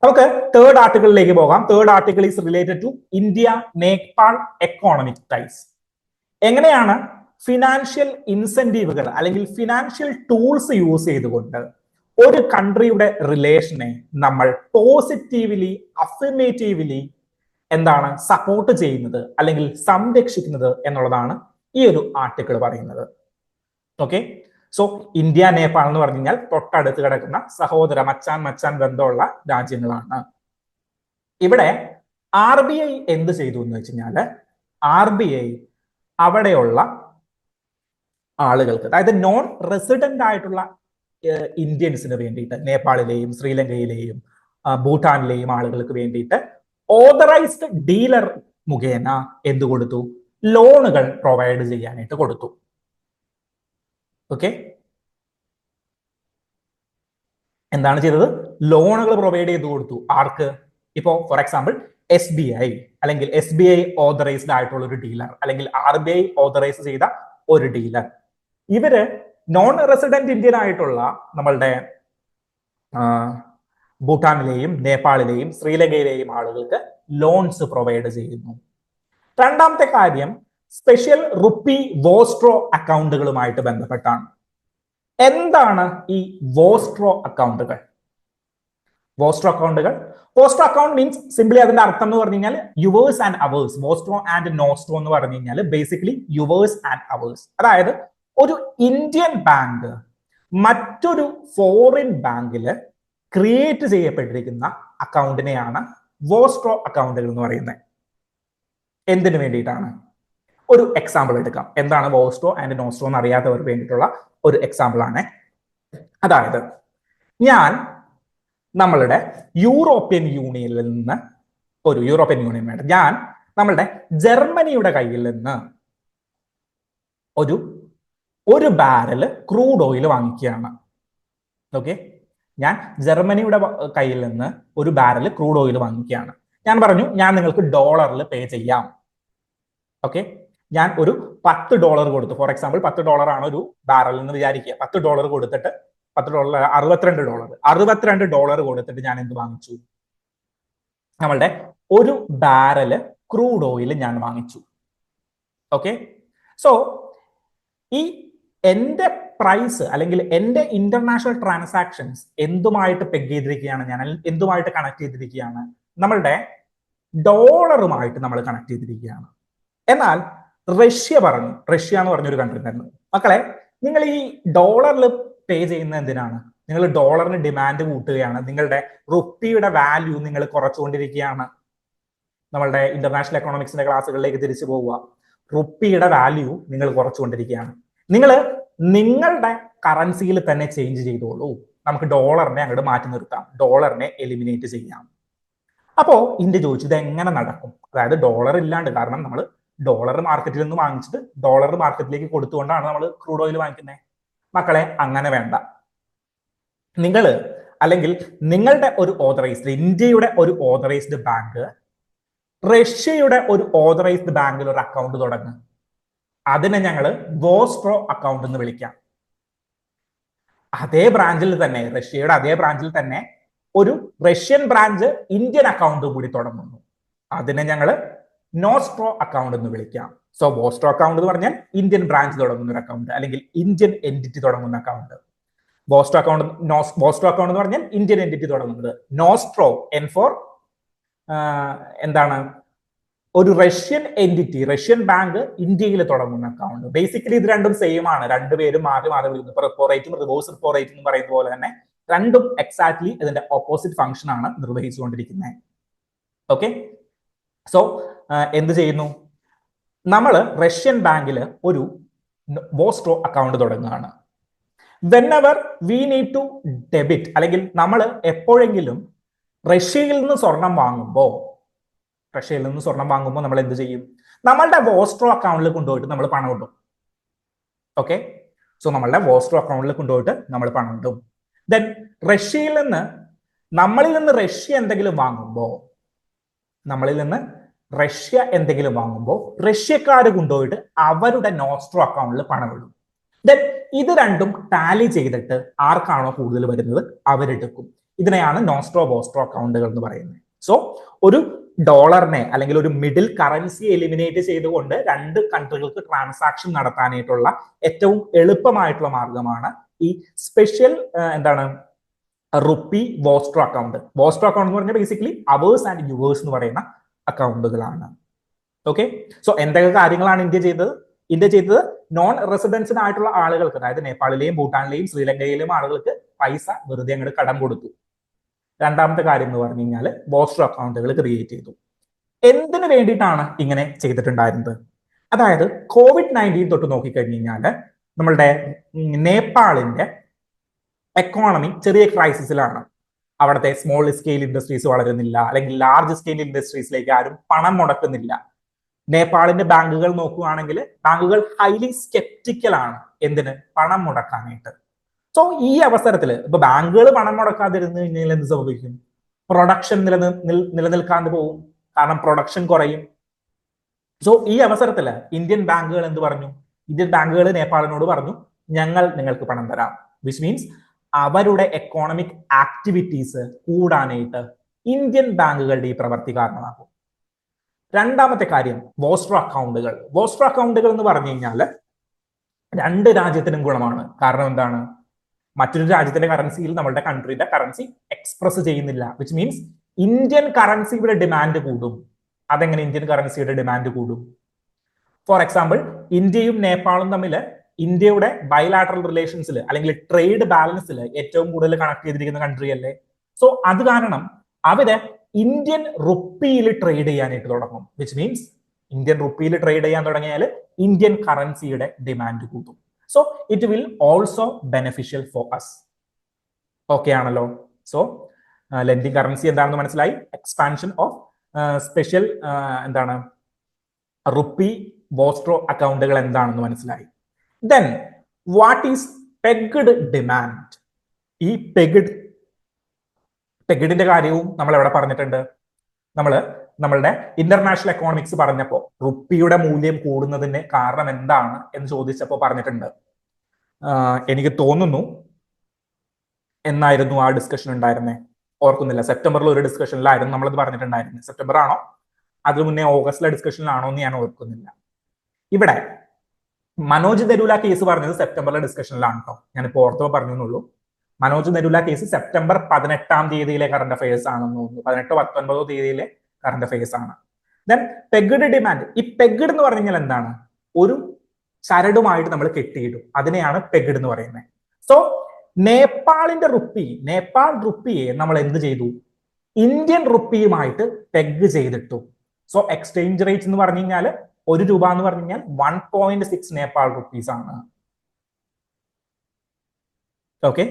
നമുക്ക് തേർഡ് ആർട്ടിക്കിളിലേക്ക് പോകാം. Third article is related to India Nepal economic ties. എങ്ങനെയാണ് ഫിനാൻഷ്യൽ ഇൻസെന്റീവുകൾ അല്ലെങ്കിൽ ഫിനാൻഷ്യൽ ടൂൾസ് യൂസ് ചെയ്തുകൊണ്ട് ഒരു കൺട്രിയുടെ റിലേഷനെ നമ്മൾ പോസിറ്റീവ്ലി അഫർമേറ്റീവ്ലി സപ്പോർട്ട് ചെയ്യുന്നത് അല്ലെങ്കിൽ സംരക്ഷിക്കുന്നത് എന്നുള്ളതാണ് ഈ ഒരു ആർട്ടിക്കിൾ പറയുന്നത്. ഓക്കെ, സോ ഇന്ത്യ നേപ്പാൾ എന്ന് പറഞ്ഞു കഴിഞ്ഞാൽ തൊട്ടടുത്ത് കിടക്കുന്ന സഹോദര മച്ചാൻ ബന്ധമുള്ള രാജ്യങ്ങളാണ്. ഇവിടെ RBI എന്ത് ചെയ്തു എന്ന് വെച്ച് കഴിഞ്ഞാല് RBI അവിടെയുള്ള ആളുകൾക്ക്, അതായത് നോൺ റെസിഡന്റ് ആയിട്ടുള്ള ഇന്ത്യൻസിന് വേണ്ടിയിട്ട് നേപ്പാളിലെയും ശ്രീലങ്കയിലെയും ഭൂട്ടാനിലെയും ആളുകൾക്ക് വേണ്ടിയിട്ട് ഓതറൈസ്ഡ് ഡീലർ മുഖേന എന്ത് കൊടുത്തു? ലോണുകൾ പ്രൊവൈഡ് ചെയ്യാനായിട്ട് കൊടുത്തു. ഓക്കെ, എന്താണ് ചെയ്തത്? ലോണുകൾ പ്രൊവൈഡ് ചെയ്ത് കൊടുത്തു. ആർക്ക്? ഇപ്പോ ഫോർ എക്സാമ്പിൾ SBI അല്ലെങ്കിൽ SBI ഓതറൈസ്ഡ് ആയിട്ടുള്ള ഒരു ഡീലർ അല്ലെങ്കിൽ RBI ഓതറൈസ് ചെയ്ത ഒരു ഡീലർ, ഇവര് നോൺ റെസിഡന്റ് ഇന്ത്യൻ ആയിട്ടുള്ള നമ്മളുടെ ഭൂട്ടാനിലെയും നേപ്പാളിലെയും ശ്രീലങ്കയിലെയും ആളുകൾക്ക് ലോൺസ് പ്രൊവൈഡ് ചെയ്യുന്നു. രണ്ടാമത്തെ കാര്യം സ്പെഷ്യൽ റുപ്പി വോസ്ട്രോ അക്കൗണ്ടുകളുമായിട്ട് ബന്ധപ്പെട്ടാണ്. എന്താണ് ഈ വോസ്ട്രോ അക്കൗണ്ടുകൾ? വോസ്ട്രോ അക്കൗണ്ടുകൾ, വോസ്ട്രോ അക്കൗണ്ട് മീൻസ് സിംപ്ലി അതിന്റെ അർത്ഥം എന്ന് പറഞ്ഞു കഴിഞ്ഞാൽ yours and ours. Vostro and nostro എന്ന് പറഞ്ഞു കഴിഞ്ഞാൽ ബേസിക്കലി യുവേഴ്സ് ആൻഡ് അവേഴ്സ്. അതായത് ഒരു ഇന്ത്യൻ ബാങ്ക് മറ്റൊരു ഫോറിൻ ബാങ്കിൽ ക്രിയേറ്റ് ചെയ്യപ്പെട്ടിരിക്കുന്ന അക്കൗണ്ടിനെയാണ് വോസ്ട്രോ അക്കൗണ്ടുകൾ എന്ന് പറയുന്നത്. എന്തിനു വേണ്ടിയിട്ടാണ്? ഒരു എക്സാമ്പിൾ എടുക്കാം. എന്താണ് വോസ്ട്രോ ആൻഡ് നോസ്ട്രോ എന്ന് അറിയാത്തവർക്ക് വേണ്ടിയിട്ടുള്ള ഒരു എക്സാമ്പിൾ ആണ്. അതായത് ഞാൻ നമ്മളുടെ യൂറോപ്യൻ യൂണിയനിൽ നിന്ന് ഞാൻ നമ്മളുടെ ജർമ്മനിയുടെ കയ്യിൽ നിന്ന് ഒരു ബാരൽ ക്രൂഡ് ഓയിൽ വാങ്ങിക്കുകയാണ്. ഓക്കെ, ഞാൻ ജർമ്മനിയുടെ കയ്യിൽ നിന്ന് ഒരു ബാരൽ ക്രൂഡ് ഓയിൽ വാങ്ങിക്കുകയാണ്. ഞാൻ പറഞ്ഞു ഞാൻ നിങ്ങൾക്ക് ഡോളറിൽ പേ ചെയ്യാം. ഓക്കെ, ഞാൻ ഒരു $10 കൊടുത്തു. ഫോർ എക്സാമ്പിൾ $10 ആണ് ഒരു ബാരൽ എന്ന് വിചാരിക്കുക. $10 കൊടുത്തിട്ട് $10 $62 കൊടുത്തിട്ട് ഞാൻ എന്ത് വാങ്ങിച്ചു? നമ്മളുടെ ഒരു ബാരല് ക്രൂഡ് ഓയിൽ ഞാൻ വാങ്ങിച്ചു. ഓക്കെ, സോ ഈ എന്റെ പ്രൈസ് അല്ലെങ്കിൽ എന്റെ ഇന്റർനാഷണൽ ട്രാൻസാക്ഷൻസ് എന്തുമായിട്ട് പെഗ് ചെയ്തിരിക്കുകയാണ്? ഞാൻ എന്തുമായിട്ട് കണക്ട് ചെയ്തിരിക്കുകയാണ്? നമ്മളുടെ ഡോളറുമായിട്ട് നമ്മൾ കണക്ട് ചെയ്തിരിക്കുകയാണ്. എന്നാൽ റഷ്യ എന്ന് പറഞ്ഞൊരു കൺട്രി തന്നെ, മക്കളെ നിങ്ങൾ ഈ ഡോളറിൽ പേ ചെയ്യുന്നത് എന്തിനാണ്? നിങ്ങൾ ഡോളറിന് ഡിമാൻഡ് കൂട്ടുകയാണ്. നിങ്ങളുടെ റുപ്പിയുടെ വാല്യൂ നിങ്ങൾ കുറച്ചുകൊണ്ടിരിക്കുകയാണ്. നമ്മളുടെ ഇന്റർനാഷണൽ എക്കണോമിക്സിന്റെ ക്ലാസ്സുകളിലേക്ക് തിരിച്ചു പോവുക. റുപ്പിയുടെ വാല്യൂ നിങ്ങൾ കുറച്ചുകൊണ്ടിരിക്കുകയാണ്. നിങ്ങൾ നിങ്ങളുടെ കറൻസിയിൽ തന്നെ ചേഞ്ച് ചെയ്തോളൂ. നമുക്ക് ഡോളറിനെ അങ്ങോട്ട് മാറ്റി നിർത്താം, ഡോളറിനെ എലിമിനേറ്റ് ചെയ്യാം. അപ്പോ ഇന്ത്യ ചോദിച്ചു ഇത് എങ്ങനെ നടക്കും? അതായത് ഡോളർ ഇല്ലാണ്ട്, കാരണം നമ്മൾ ഡോളർ മാർക്കറ്റിൽ നിന്ന് വാങ്ങിച്ചിട്ട് ഡോളർ മാർക്കറ്റിലേക്ക് കൊടുത്തുകൊണ്ടാണ് നമ്മൾ ക്രൂഡ് ഓയിൽ വാങ്ങിക്കുന്നത്. മക്കളെ അങ്ങനെ വേണ്ട. നിങ്ങൾ അല്ലെങ്കിൽ നിങ്ങളുടെ ഒരു ഓതറൈസ്ഡ്, ഇന്ത്യയുടെ ഒരു ഓതറൈസ്ഡ് ബാങ്ക് റഷ്യയുടെ ഒരു ഓതറൈസ്ഡ് ബാങ്കിൽ ഒരു അക്കൗണ്ട് തുടങ്ങും. അതിനെ ഞങ്ങൾ വോസ്ട്രോ അക്കൗണ്ട് എന്ന് വിളിക്കാം. അതേ ബ്രാഞ്ചിൽ തന്നെ, റഷ്യയുടെ അതേ ബ്രാഞ്ചിൽ തന്നെ ഒരു റഷ്യൻ ബ്രാഞ്ച് ഇന്ത്യൻ അക്കൗണ്ട് കൂടി തുടങ്ങുന്നു. അതിനെ ഞങ്ങൾ നോസ്ട്രോ അക്കൗണ്ട് എന്ന് വിളിക്കാം. സോ വോസ്ട്രോ അക്കൗണ്ട് എന്ന് പറഞ്ഞാൽ ഇന്ത്യൻ ബ്രാഞ്ച് തുടങ്ങുന്ന ഒരു അക്കൗണ്ട് അല്ലെങ്കിൽ ഇന്ത്യൻ എൻറ്റിറ്റി തുടങ്ങുന്ന അക്കൗണ്ട്. വോസ്ട്രോ അക്കൗണ്ട് എന്ന് പറഞ്ഞാൽ ഇന്ത്യൻ എൻറ്റിറ്റി തുടങ്ങുന്നത്. നോസ്ട്രോ എൻ ഫോർ എന്താണ്? ഒരു റഷ്യൻ എൻറ്റിറ്റി, റഷ്യൻ ബാങ്ക് ഇന്ത്യയിൽ തുടങ്ങുന്ന അക്കൗണ്ട്. ബേസിക്കലി ഇത് രണ്ടും സെയിം ആണ്. രണ്ടുപേരും മാറി വിളിക്കുന്നു. റിപ്പോ റേറ്റും റിവേഴ്സ് റിപ്പോ റേറ്റ് എന്ന് പറയുന്ന പോലെ തന്നെ രണ്ടും എക്സാക്ട്ലി ഇതിന്റെ ഓപ്പോസിറ്റ് ഫംഗ്ഷൻ ആണ് നിർവഹിച്ചുകൊണ്ടിരിക്കുന്നത്. ഓക്കെ, സോ എന്ത് ചെയ്യുന്നു? നമ്മൾ റഷ്യൻ ബാങ്കിൽ ഒരു വോസ്ട്രോ അക്കൗണ്ട് തുടങ്ങുകയാണ്. Whenever we need to debit, അല്ലെങ്കിൽ നമ്മൾ എപ്പോഴെങ്കിലും റഷ്യയിൽ നിന്ന് സ്വർണം വാങ്ങുമ്പോൾ നമ്മൾ എന്ത് ചെയ്യും? നമ്മളുടെ വോസ്ട്രോ അക്കൗണ്ടിൽ കൊണ്ടുപോയിട്ട് നമ്മൾ പണം ഇടും. ഓക്കെ, സോ നമ്മളുടെ വോസ്ട്രോ അക്കൗണ്ടിൽ കൊണ്ടുപോയിട്ട് നമ്മൾ പണം ഇടും. ദെൻ നമ്മളിൽ നിന്ന് റഷ്യ എന്തെങ്കിലും വാങ്ങുമ്പോൾ റഷ്യക്കാർ കൊണ്ടുപോയിട്ട് അവരുടെ നോസ്ട്രോ അക്കൗണ്ടിൽ പണം ഇടും. ദെൻ ഇത് രണ്ടും ടാലി ചെയ്തിട്ട് ആർക്കാണോ കൂടുതൽ വരുന്നത് അവരെടുക്കും. ഇതിനെയാണ് നോസ്ട്രോ വോസ്ട്രോ അക്കൗണ്ടുകൾ എന്ന് പറയുന്നത്. സോ ഒരു ഡോളറിനെ അല്ലെങ്കിൽ ഒരു മിഡിൽ കറൻസി എലിമിനേറ്റ് ചെയ്തുകൊണ്ട് രണ്ട് കൺട്രികൾക്ക് ട്രാൻസാക്ഷൻ നടത്താനായിട്ടുള്ള ഏറ്റവും എളുപ്പമായിട്ടുള്ള മാർഗമാണ് ഈ special rupee vostro account. Vostro account എന്ന് പറഞ്ഞാൽ ബേസിക്കലി അവേഴ്സ് ആൻഡ് യുവേഴ്സ് എന്ന് പറയുന്ന അക്കൗണ്ടുകളാണ്. ഓക്കെ, സോ എന്തൊക്കെ കാര്യങ്ങളാണ് ഇന്ത്യ ചെയ്തത്? നോൺ റെസിഡൻസിനായിട്ടുള്ള ആളുകൾക്ക്, അതായത് നേപ്പാളിലെയും ഭൂട്ടാനിലെയും ശ്രീലങ്കയിലെയും ആളുകൾക്ക് പൈസ വെറുതെ അങ്ങോട്ട് കടം കൊടുത്തു. രണ്ടാമത്തെ കാര്യം എന്ന് പറഞ്ഞു കഴിഞ്ഞാൽ വോസ്ട്രോ അക്കൗണ്ടുകൾ ക്രിയേറ്റ് ചെയ്തു. എന്തിനു വേണ്ടിയിട്ടാണ് ഇങ്ങനെ ചെയ്തിട്ടുണ്ടായിരുന്നത്? അതായത് COVID-19 തൊട്ട് നോക്കിക്കഴിഞ്ഞു കഴിഞ്ഞാൽ നമ്മളുടെ നേപ്പാളിന്റെ എക്കോണമി ചെറിയ ക്രൈസിസിലാണ്. അവിടുത്തെ സ്മോൾ സ്കെയിൽ ഇൻഡസ്ട്രീസ് വളരുന്നില്ല, അല്ലെങ്കിൽ ലാർജ് സ്കെയിൽ ഇൻഡസ്ട്രീസിലേക്ക് ആരും പണം മുടക്കുന്നില്ല. നേപ്പാളിന്റെ ബാങ്കുകൾ നോക്കുകയാണെങ്കിൽ ബാങ്കുകൾ ഹൈലി സ്കെപ്റ്റിക്കൽ ആണ് എന്തിന്, പണം മുടക്കാനായിട്ട്. സോ ഈ അവസരത്തിൽ ഇപ്പൊ ബാങ്കുകൾ പണം മുടക്കാതിരുന്നു കഴിഞ്ഞാൽ എന്ത് സംഭവിക്കും? പ്രൊഡക്ഷൻ നിലനിൽക്കാതെ പോകും, കാരണം പ്രൊഡക്ഷൻ കുറയും. സോ ഈ അവസരത്തിൽ ഇന്ത്യൻ ബാങ്കുകൾ എന്ത് പറഞ്ഞു? ഇന്ത്യൻ ബാങ്കുകൾ നേപ്പാളിനോട് പറഞ്ഞു, ഞങ്ങൾ നിങ്ങൾക്ക് പണം തരാം. വിച്ച് മീൻസ് അവരുടെ എക്കോണമിക് ആക്ടിവിറ്റീസ് കൂടാനായിട്ട് ഇന്ത്യൻ ബാങ്കുകളുടെ ഈ പ്രവൃത്തി കാരണമാകും. രണ്ടാമത്തെ കാര്യം വോസ്റ്റർ അക്കൗണ്ടുകൾ. വോസ്റ്റർ അക്കൗണ്ടുകൾ എന്ന് പറഞ്ഞു കഴിഞ്ഞാൽ രണ്ട് രാജ്യത്തിനും ഗുണമാണ്. കാരണം എന്താണ്? മറ്റൊരു രാജ്യത്തിന്റെ കറൻസിയിൽ നമ്മളുടെ കൺട്രിയുടെ കറൻസി എക്സ്പ്രസ് ചെയ്യുന്നില്ല. വിച്ച് മീൻസ് ഇന്ത്യൻ കറൻസിയുടെ ഡിമാൻഡ് കൂടും. അതെങ്ങനെ ഇന്ത്യൻ കറൻസിയുടെ ഡിമാൻഡ് കൂടും? ഫോർ എക്സാമ്പിൾ, ഇന്ത്യയും നേപ്പാളും തമ്മിൽ ഇന്ത്യയുടെ ബയലാറ്ററൽ റിലേഷൻസിൽ അല്ലെങ്കിൽ ട്രേഡ് ബാലൻസിൽ ഏറ്റവും കൂടുതൽ കണക്ട് ചെയ്തിരിക്കുന്ന കൺട്രി അല്ലേ? സോ അത് കാരണം അവര് ഇന്ത്യൻ റുപ്പിയിൽ ട്രേഡ് ചെയ്യാനായിട്ട് തുടങ്ങും. വിച്ച് മീൻസ് ഇന്ത്യൻ റുപ്പിയിൽ ട്രേഡ് ചെയ്യാൻ തുടങ്ങിയാൽ ഇന്ത്യൻ കറൻസിയുടെ ഡിമാൻഡ് കൂട്ടും. So it will also beneficial for us. Okay ആണല്ലോ? സോ ലെൻഡിങ് കറൻസി എന്താണെന്ന് മനസ്സിലായി. എക്സ്പാൻഷൻ ഓഫ് സ്പെഷ്യൽ എന്താണ് റുപ്പി വോസ്ട്രോ അക്കൗണ്ടുകൾ എന്താണെന്ന് മനസ്സിലായി. Then what is pegged demand? ഈ പെഗ്ഡിന്റെ കാര്യവും നമ്മൾ എവിടെ പറഞ്ഞിട്ടുണ്ട്? നമ്മളുടെ ഇന്റർനാഷണൽ എക്കോണമിക്സ് പറഞ്ഞപ്പോൾ റുപ്പിയുടെ മൂല്യം കൂടുന്നതിന് കാരണം എന്താണ് എന്ന് ചോദിച്ചപ്പോൾ പറഞ്ഞിട്ടുണ്ട്. എനിക്ക് തോന്നുന്നു എന്നായിരുന്നു ആ ഡിസ്കഷൻ ഉണ്ടായിരുന്നേ, ഓർക്കുന്നില്ല. സെപ്റ്റംബറിൽ ഒരു ഡിസ്കഷനിലായിരുന്നു നമ്മളത് പറഞ്ഞിട്ടുണ്ടായിരുന്നത്. സെപ്റ്റംബർ ആണോ അതിനു മുന്നേ ഓഗസ്റ്റിലെ ഡിസ്കഷനിലാണോ എന്ന് ഞാൻ ഓർക്കുന്നില്ല. ഇവിടെ മനോജ് നെരൂല കേസ് പറഞ്ഞത് സെപ്റ്റംബറിലെ ഡിസ്കഷനിലാണ് കേട്ടോ. ഞാനിപ്പോൾ ഓർത്തോ പറഞ്ഞെന്നുള്ളൂ. Manoj Narula case September 18 current affairs ആണെന്ന് തോന്നുന്നു. 18-19 കറണ്ട് അഫയേഴ്സ് ആണ്. Then pegged demand. ഈ പെഗ്ഡ് എന്ന് പറഞ്ഞു കഴിഞ്ഞാൽ എന്താണ്? ഒരു ചരടുമായിട്ട് നമ്മൾ കെട്ടിയിടും, അതിനെയാണ് പെഗ്ഡ് എന്ന് പറയുന്നത്. സോ നേപ്പാൾ റുപ്പിയെ നമ്മൾ എന്ത് ചെയ്തു? ഇന്ത്യൻ റുപ്പിയുമായിട്ട് പെഗ് ചെയ്തിട്ടു. സോ എക്സ്ചേഞ്ച് റേറ്റ് എന്ന് പറഞ്ഞു കഴിഞ്ഞാൽ ₹1 എന്ന് പറഞ്ഞു കഴിഞ്ഞാൽ 1.6 നേപ്പാൾ റുപ്പീസ് ആണ്. ഓക്കെ.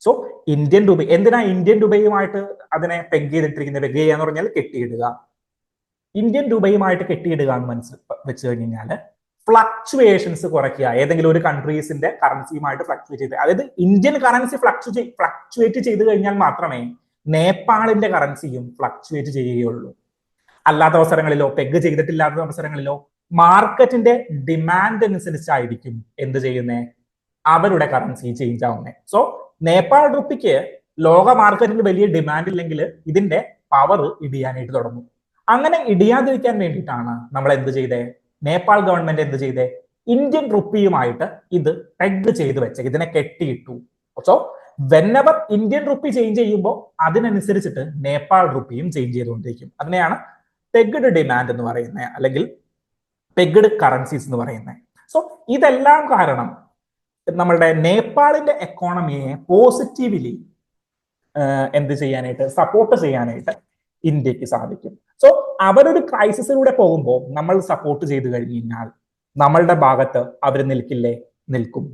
സോ ഇന്ത്യൻ രൂപ, എന്തിനാ ഇന്ത്യൻ രൂപയുമായിട്ട് അതിനെ പെഗ് ചെയ്തിട്ടിരിക്കുന്നത്? പെഗ് ചെയ്യാന്ന് പറഞ്ഞാൽ കെട്ടിയിടുക. ഇന്ത്യൻ രൂപയുമായിട്ട് കെട്ടിയിടുക എന്ന് വെച്ച് കഴിഞ്ഞാൽ ഫ്ലക്ച്വേഷൻസ് കുറയ്ക്കുക. ഏതെങ്കിലും ഒരു കൺട്രീസിന്റെ കറൻസിയുമായിട്ട് ഫ്ലക്ച്വേറ്റ് ചെയ്ത്, അതായത് ഇന്ത്യൻ കറൻസി ഫ്ലക്ച്വേറ്റ് ചെയ്ത് കഴിഞ്ഞാൽ മാത്രമേ നേപ്പാളിന്റെ കറൻസിയും ഫ്ലക്ച്വേറ്റ് ചെയ്യുകയുള്ളൂ. അല്ലാത്ത അവസരങ്ങളിലോ, പെഗ് ചെയ്തിട്ടില്ലാത്ത അവസരങ്ങളിലോ മാർക്കറ്റിന്റെ ഡിമാൻഡ് അനുസരിച്ചായിരിക്കും എന്ത് ചെയ്യുന്നേ? അവരുടെ കറൻസി ചേഞ്ച് ആവുന്നേ. സോ നേപ്പാൾ റുപ്പിക്ക് ലോക മാർക്കറ്റിൽ വലിയ ഡിമാൻഡ് ഇല്ലെങ്കിൽ ഇതിന്റെ പവർ ഇടിയാനായിട്ട് തുടങ്ങും. അങ്ങനെ ഇടിയാതിരിക്കാൻ വേണ്ടിയിട്ടാണ് നമ്മൾ എന്ത് ചെയ്തേ? നേപ്പാൾ ഗവൺമെന്റ് എന്ത് ചെയ്തേ? ഇന്ത്യൻ റുപ്പിയുമായിട്ട് ഇത് പെഗ് ചെയ്ത് വെച്ചേ, ഇതിനെ കെട്ടിയിട്ടു. So whenever Indian rupee change ചെയ്യുമ്പോൾ അതിനനുസരിച്ചിട്ട് നേപ്പാൾ റുപ്പിയും ചേഞ്ച് ചെയ്തുകൊണ്ടിരിക്കും. അതിനെയാണ് പെഗ്ഡ് ഡിമാൻഡ് എന്ന് പറയുന്നത്, അല്ലെങ്കിൽ പെഗ്ഡ് കറൻസീസ് എന്ന് പറയുന്നത്. സോ ഇതെല്ലാം കാരണം നമ്മളുടെ നേപ്പാളിന്റെ എക്കോണമിയെ പോസിറ്റീവ്ലി എന്ത് ചെയ്യാനായിട്ട്, സപ്പോർട്ട് ചെയ്യാനായിട്ട് ഇന്ത്യക്ക് സാധിക്കും. സോ അവരൊരു ക്രൈസിസിലൂടെ പോകുമ്പോൾ നമ്മൾ സപ്പോർട്ട് ചെയ്ത് കഴിഞ്ഞു കഴിഞ്ഞാൽ നമ്മളുടെ ഭാഗത്ത് അവർ നിൽക്കില്ലേ? നിൽക്കും.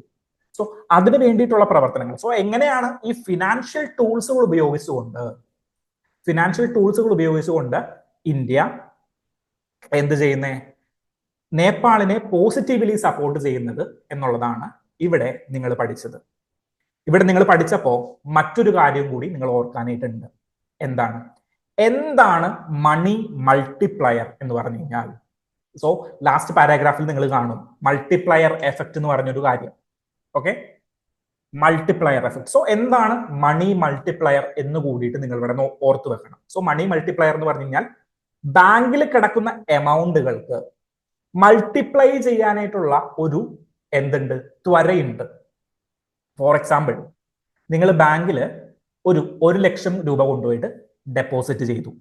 സോ അതിന് വേണ്ടിയിട്ടുള്ള പ്രവർത്തനങ്ങൾ. സോ എങ്ങനെയാണ് ഈ ഫിനാൻഷ്യൽ ടൂൾസുകൾ ഉപയോഗിച്ചുകൊണ്ട് ഇന്ത്യ എന്ത് ചെയ്യുന്നേ? നേപ്പാളിനെ പോസിറ്റീവ്ലി സപ്പോർട്ട് ചെയ്യുന്നത് എന്നുള്ളതാണ് ഇവിടെ നിങ്ങൾ പഠിച്ചത്. ഇവിടെ നിങ്ങൾ പഠിച്ചപ്പോൾ മറ്റൊരു കാര്യം കൂടി നിങ്ങൾ ഓർക്കാനായിട്ടുണ്ട്. എന്താണ് മണി മൾട്ടിപ്ലയർ എന്ന് പറഞ്ഞു കഴിഞ്ഞാൽ? സോ ലാസ്റ്റ് പാരാഗ്രാഫിൽ നിങ്ങൾ കാണും മൾട്ടിപ്ലയർ എഫക്റ്റ് എന്ന് പറഞ്ഞൊരു കാര്യം. Okay, multiplier effect. സോ എന്താണ് മണി മൾട്ടിപ്ലയർ എന്ന് കൂടിയിട്ട് നിങ്ങൾ ഇവിടെ ഓർത്തു വെക്കണം. സോ മണി മൾട്ടിപ്ലയർ എന്ന് പറഞ്ഞു കഴിഞ്ഞാൽ ബാങ്കിൽ കിടക്കുന്ന എമൗണ്ടുകൾക്ക് മൾട്ടിപ്ലൈ ചെയ്യാനായിട്ടുള്ള ഒരു ത്വരയുണ്ട്. ഫോർ എക്സാമ്പിൾ, നിങ്ങൾ ബാങ്കിൽ ഒരു 1 ലക്ഷം രൂപ കൊണ്ടുപോയിട്ട് ഡെപ്പോസിറ്റ് ചെയ്തു.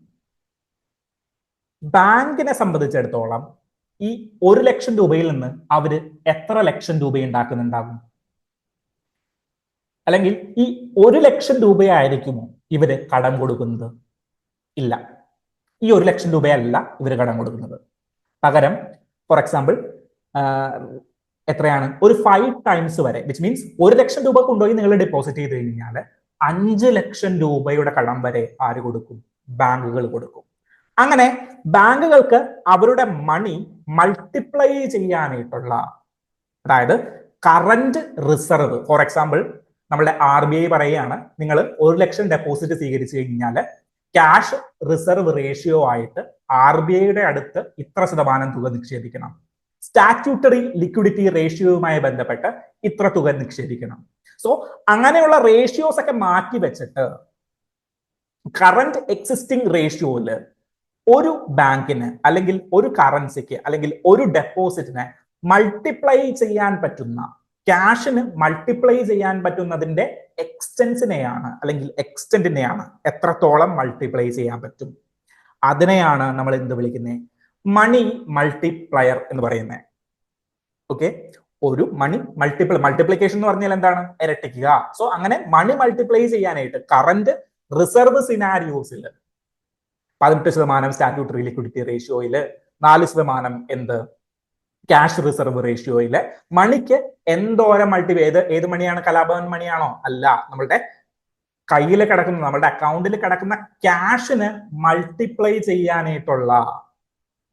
ബാങ്കിനെ സംബന്ധിച്ചിടത്തോളം ഈ 1 ലക്ഷം രൂപയിൽ നിന്ന് അവര് എത്ര ലക്ഷം രൂപ ഉണ്ടാക്കുന്നുണ്ടാകും? അല്ലെങ്കിൽ ഈ 1 ലക്ഷം രൂപയായിരിക്കുമോ ഇവര് കടം കൊടുക്കുന്നത്? ഇല്ല, ഈ 1 ലക്ഷം രൂപയല്ല ഇവര് കടം കൊടുക്കുന്നത്. പകരം ഫോർ എക്സാമ്പിൾ എത്രയാണ്? ഒരു 5 ടൈംസ് വരെ, വിച്ച് മീൻസ് 1 ലക്ഷം രൂപ കൊണ്ടുപോയി നിങ്ങൾ ഡെപ്പോസിറ്റ് ചെയ്ത് കഴിഞ്ഞാൽ 5 ലക്ഷം രൂപയുടെ കടം വരെ ആര് കൊടുക്കും? ബാങ്കുകൾ കൊടുക്കും. അങ്ങനെ ബാങ്കുകൾക്ക് അവരുടെ മണി മൾട്ടിപ്ലൈ ചെയ്യാനായിട്ടുള്ള, അതായത് കറന്റ് റിസർവ്, ഫോർ എക്സാമ്പിൾ നമ്മുടെ RBI പറയുകയാണ്, നിങ്ങൾ 1 ലക്ഷം ഡെപ്പോസിറ്റ് സ്വീകരിച്ചു കഴിഞ്ഞാൽ ക്യാഷ് റിസർവ് റേഷ്യോ ആയിട്ട് RBIയുടെ അടുത്ത് ഇത്ര ശതമാനം തുക നിക്ഷേപിക്കണം, സ്റ്റാറ്റ്യൂട്ടറി ലിക്വിഡിറ്റി റേഷ്യോയുമായി ബന്ധപ്പെട്ട് ഇത്ര തുക നിക്ഷേപിക്കണം. സോ അങ്ങനെയുള്ള റേഷ്യോസ് ഒക്കെ മാറ്റി വെച്ചിട്ട് കറന്റ് എക്സിസ്റ്റിംഗ് റേഷ്യോയില് ഒരു ബാങ്കിന് അല്ലെങ്കിൽ ഒരു കറൻസിക്ക് അല്ലെങ്കിൽ ഒരു ഡെപ്പോസിറ്റിനെ മൾട്ടിപ്ലൈ ചെയ്യാൻ പറ്റുന്ന, ക്യാഷിന് മൾട്ടിപ്ലൈ ചെയ്യാൻ പറ്റുന്നതിന്റെ എക്സ്റ്റൻസിനെയാണ് അല്ലെങ്കിൽ എക്സ്റ്റെന്റിനെയാണ്, എത്രത്തോളം മൾട്ടിപ്ലൈ ചെയ്യാൻ പറ്റും, അതിനെയാണ് നമ്മൾ എന്ത് വിളിക്കുന്നത്? മണി മൾട്ടിപ്ലയർ എന്ന് പറയുന്നത്. ഓക്കെ, ഒരു മണി മൾട്ടിപ്ലിക്കേഷൻ എന്ന് പറഞ്ഞാൽ എന്താണ്? ഇരട്ടിക്കുക. സോ അങ്ങനെ മണി മൾട്ടിപ്ലൈ ചെയ്യാനായിട്ട് കറന്റ് റിസർവ് സിനാരിയോസിൽ 18% സ്റ്റാറ്റ്യൂട്ടറി ലിക്വിഡിറ്റി റേഷ്യോയില്, 4% എന്ത് ക്യാഷ് റിസർവ് റേഷ്യോയില് മണിക്ക് എന്തോരം ഏത് മണിയാണ്? കലാഭവൻ മണിയാണോ? അല്ല, നമ്മളുടെ കയ്യിൽ കിടക്കുന്ന, നമ്മുടെ അക്കൗണ്ടിൽ കിടക്കുന്ന ക്യാഷിന് മൾട്ടിപ്ലൈ ചെയ്യാനായിട്ടുള്ള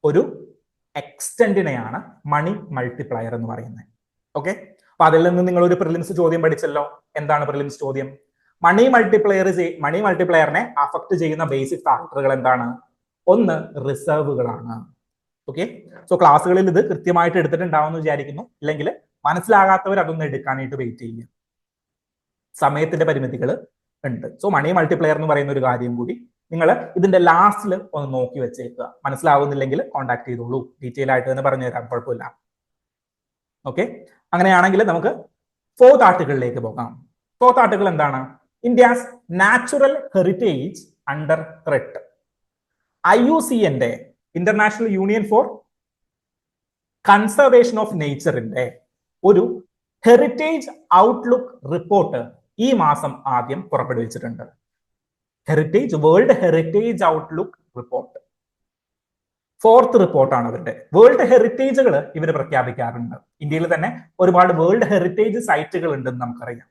ഒരു എക്സ്റ്റെന്റിനെയാണ് മണി മൾട്ടിപ്ലയർ എന്ന് പറയുന്നത്. ഓക്കെ, അപ്പൊ അതിൽ നിന്ന് നിങ്ങൾ ഒരു പ്രിലിംസ് ചോദ്യം പഠിച്ചല്ലോ. എന്താണ് പ്രിലിംസ് ചോദ്യം? മണി മൾട്ടിപ്ലയറിനെ അഫക്ട് ചെയ്യുന്ന ബേസിക് ഫാക്ടറുകൾ എന്താണ്? ഒന്ന് റിസർവുകളാണ്. ഓക്കെ, സോ ക്ലാസ്സുകളിൽ ഇത് കൃത്യമായിട്ട് എടുത്തിട്ടുണ്ടാവുമെന്ന് വിചാരിക്കുന്നു. ഇല്ലെങ്കിൽ മനസ്സിലാകാത്തവർ അതൊന്ന് എടുക്കാനായിട്ട് വെയിറ്റ് ചെയ്യുക, സമയത്തിന്റെ പരിമിതികൾ ഉണ്ട്. സോ മണി മൾട്ടിപ്ലയർ എന്ന് പറയുന്ന ഒരു കാര്യം കൂടി നിങ്ങൾ ഇതിന്റെ ലാസ്റ്റിൽ ഒന്ന് നോക്കി വെച്ചേക്കുക. മനസ്സിലാവുന്നില്ലെങ്കിൽ കോൺടാക്ട് ചെയ്തോളൂ, ഡീറ്റെയിൽ ആയിട്ട് തന്നെ പറഞ്ഞു തരാം, കുഴപ്പമില്ല. ഓക്കെ, അങ്ങനെയാണെങ്കിൽ നമുക്ക് 4th ആർട്ടിക്കിളിലേക്ക് പോകാം. 4th ആർട്ടിക്കിൾ എന്താണ്? India's natural heritage under threat. IUCN international union for conservation of നേച്ചറിന്റെ ഒരു ഹെറിറ്റേജ് ഔട്ട്ലുക്ക് റിപ്പോർട്ട് ഈ മാസം ആദ്യം പുറപ്പെടുവിച്ചിട്ടുണ്ട്. World heritage outlook report 4th റിപ്പോർട്ടാണ് അവരുടെ. വേൾഡ് ഹെറിറ്റേജുകൾ ഇവർ പ്രഖ്യാപിക്കാറുണ്ട്. ഇന്ത്യയിൽ തന്നെ ഒരുപാട് വേൾഡ് ഹെറിറ്റേജ് സൈറ്റുകൾ ഉണ്ടെന്ന് നമുക്കറിയാം,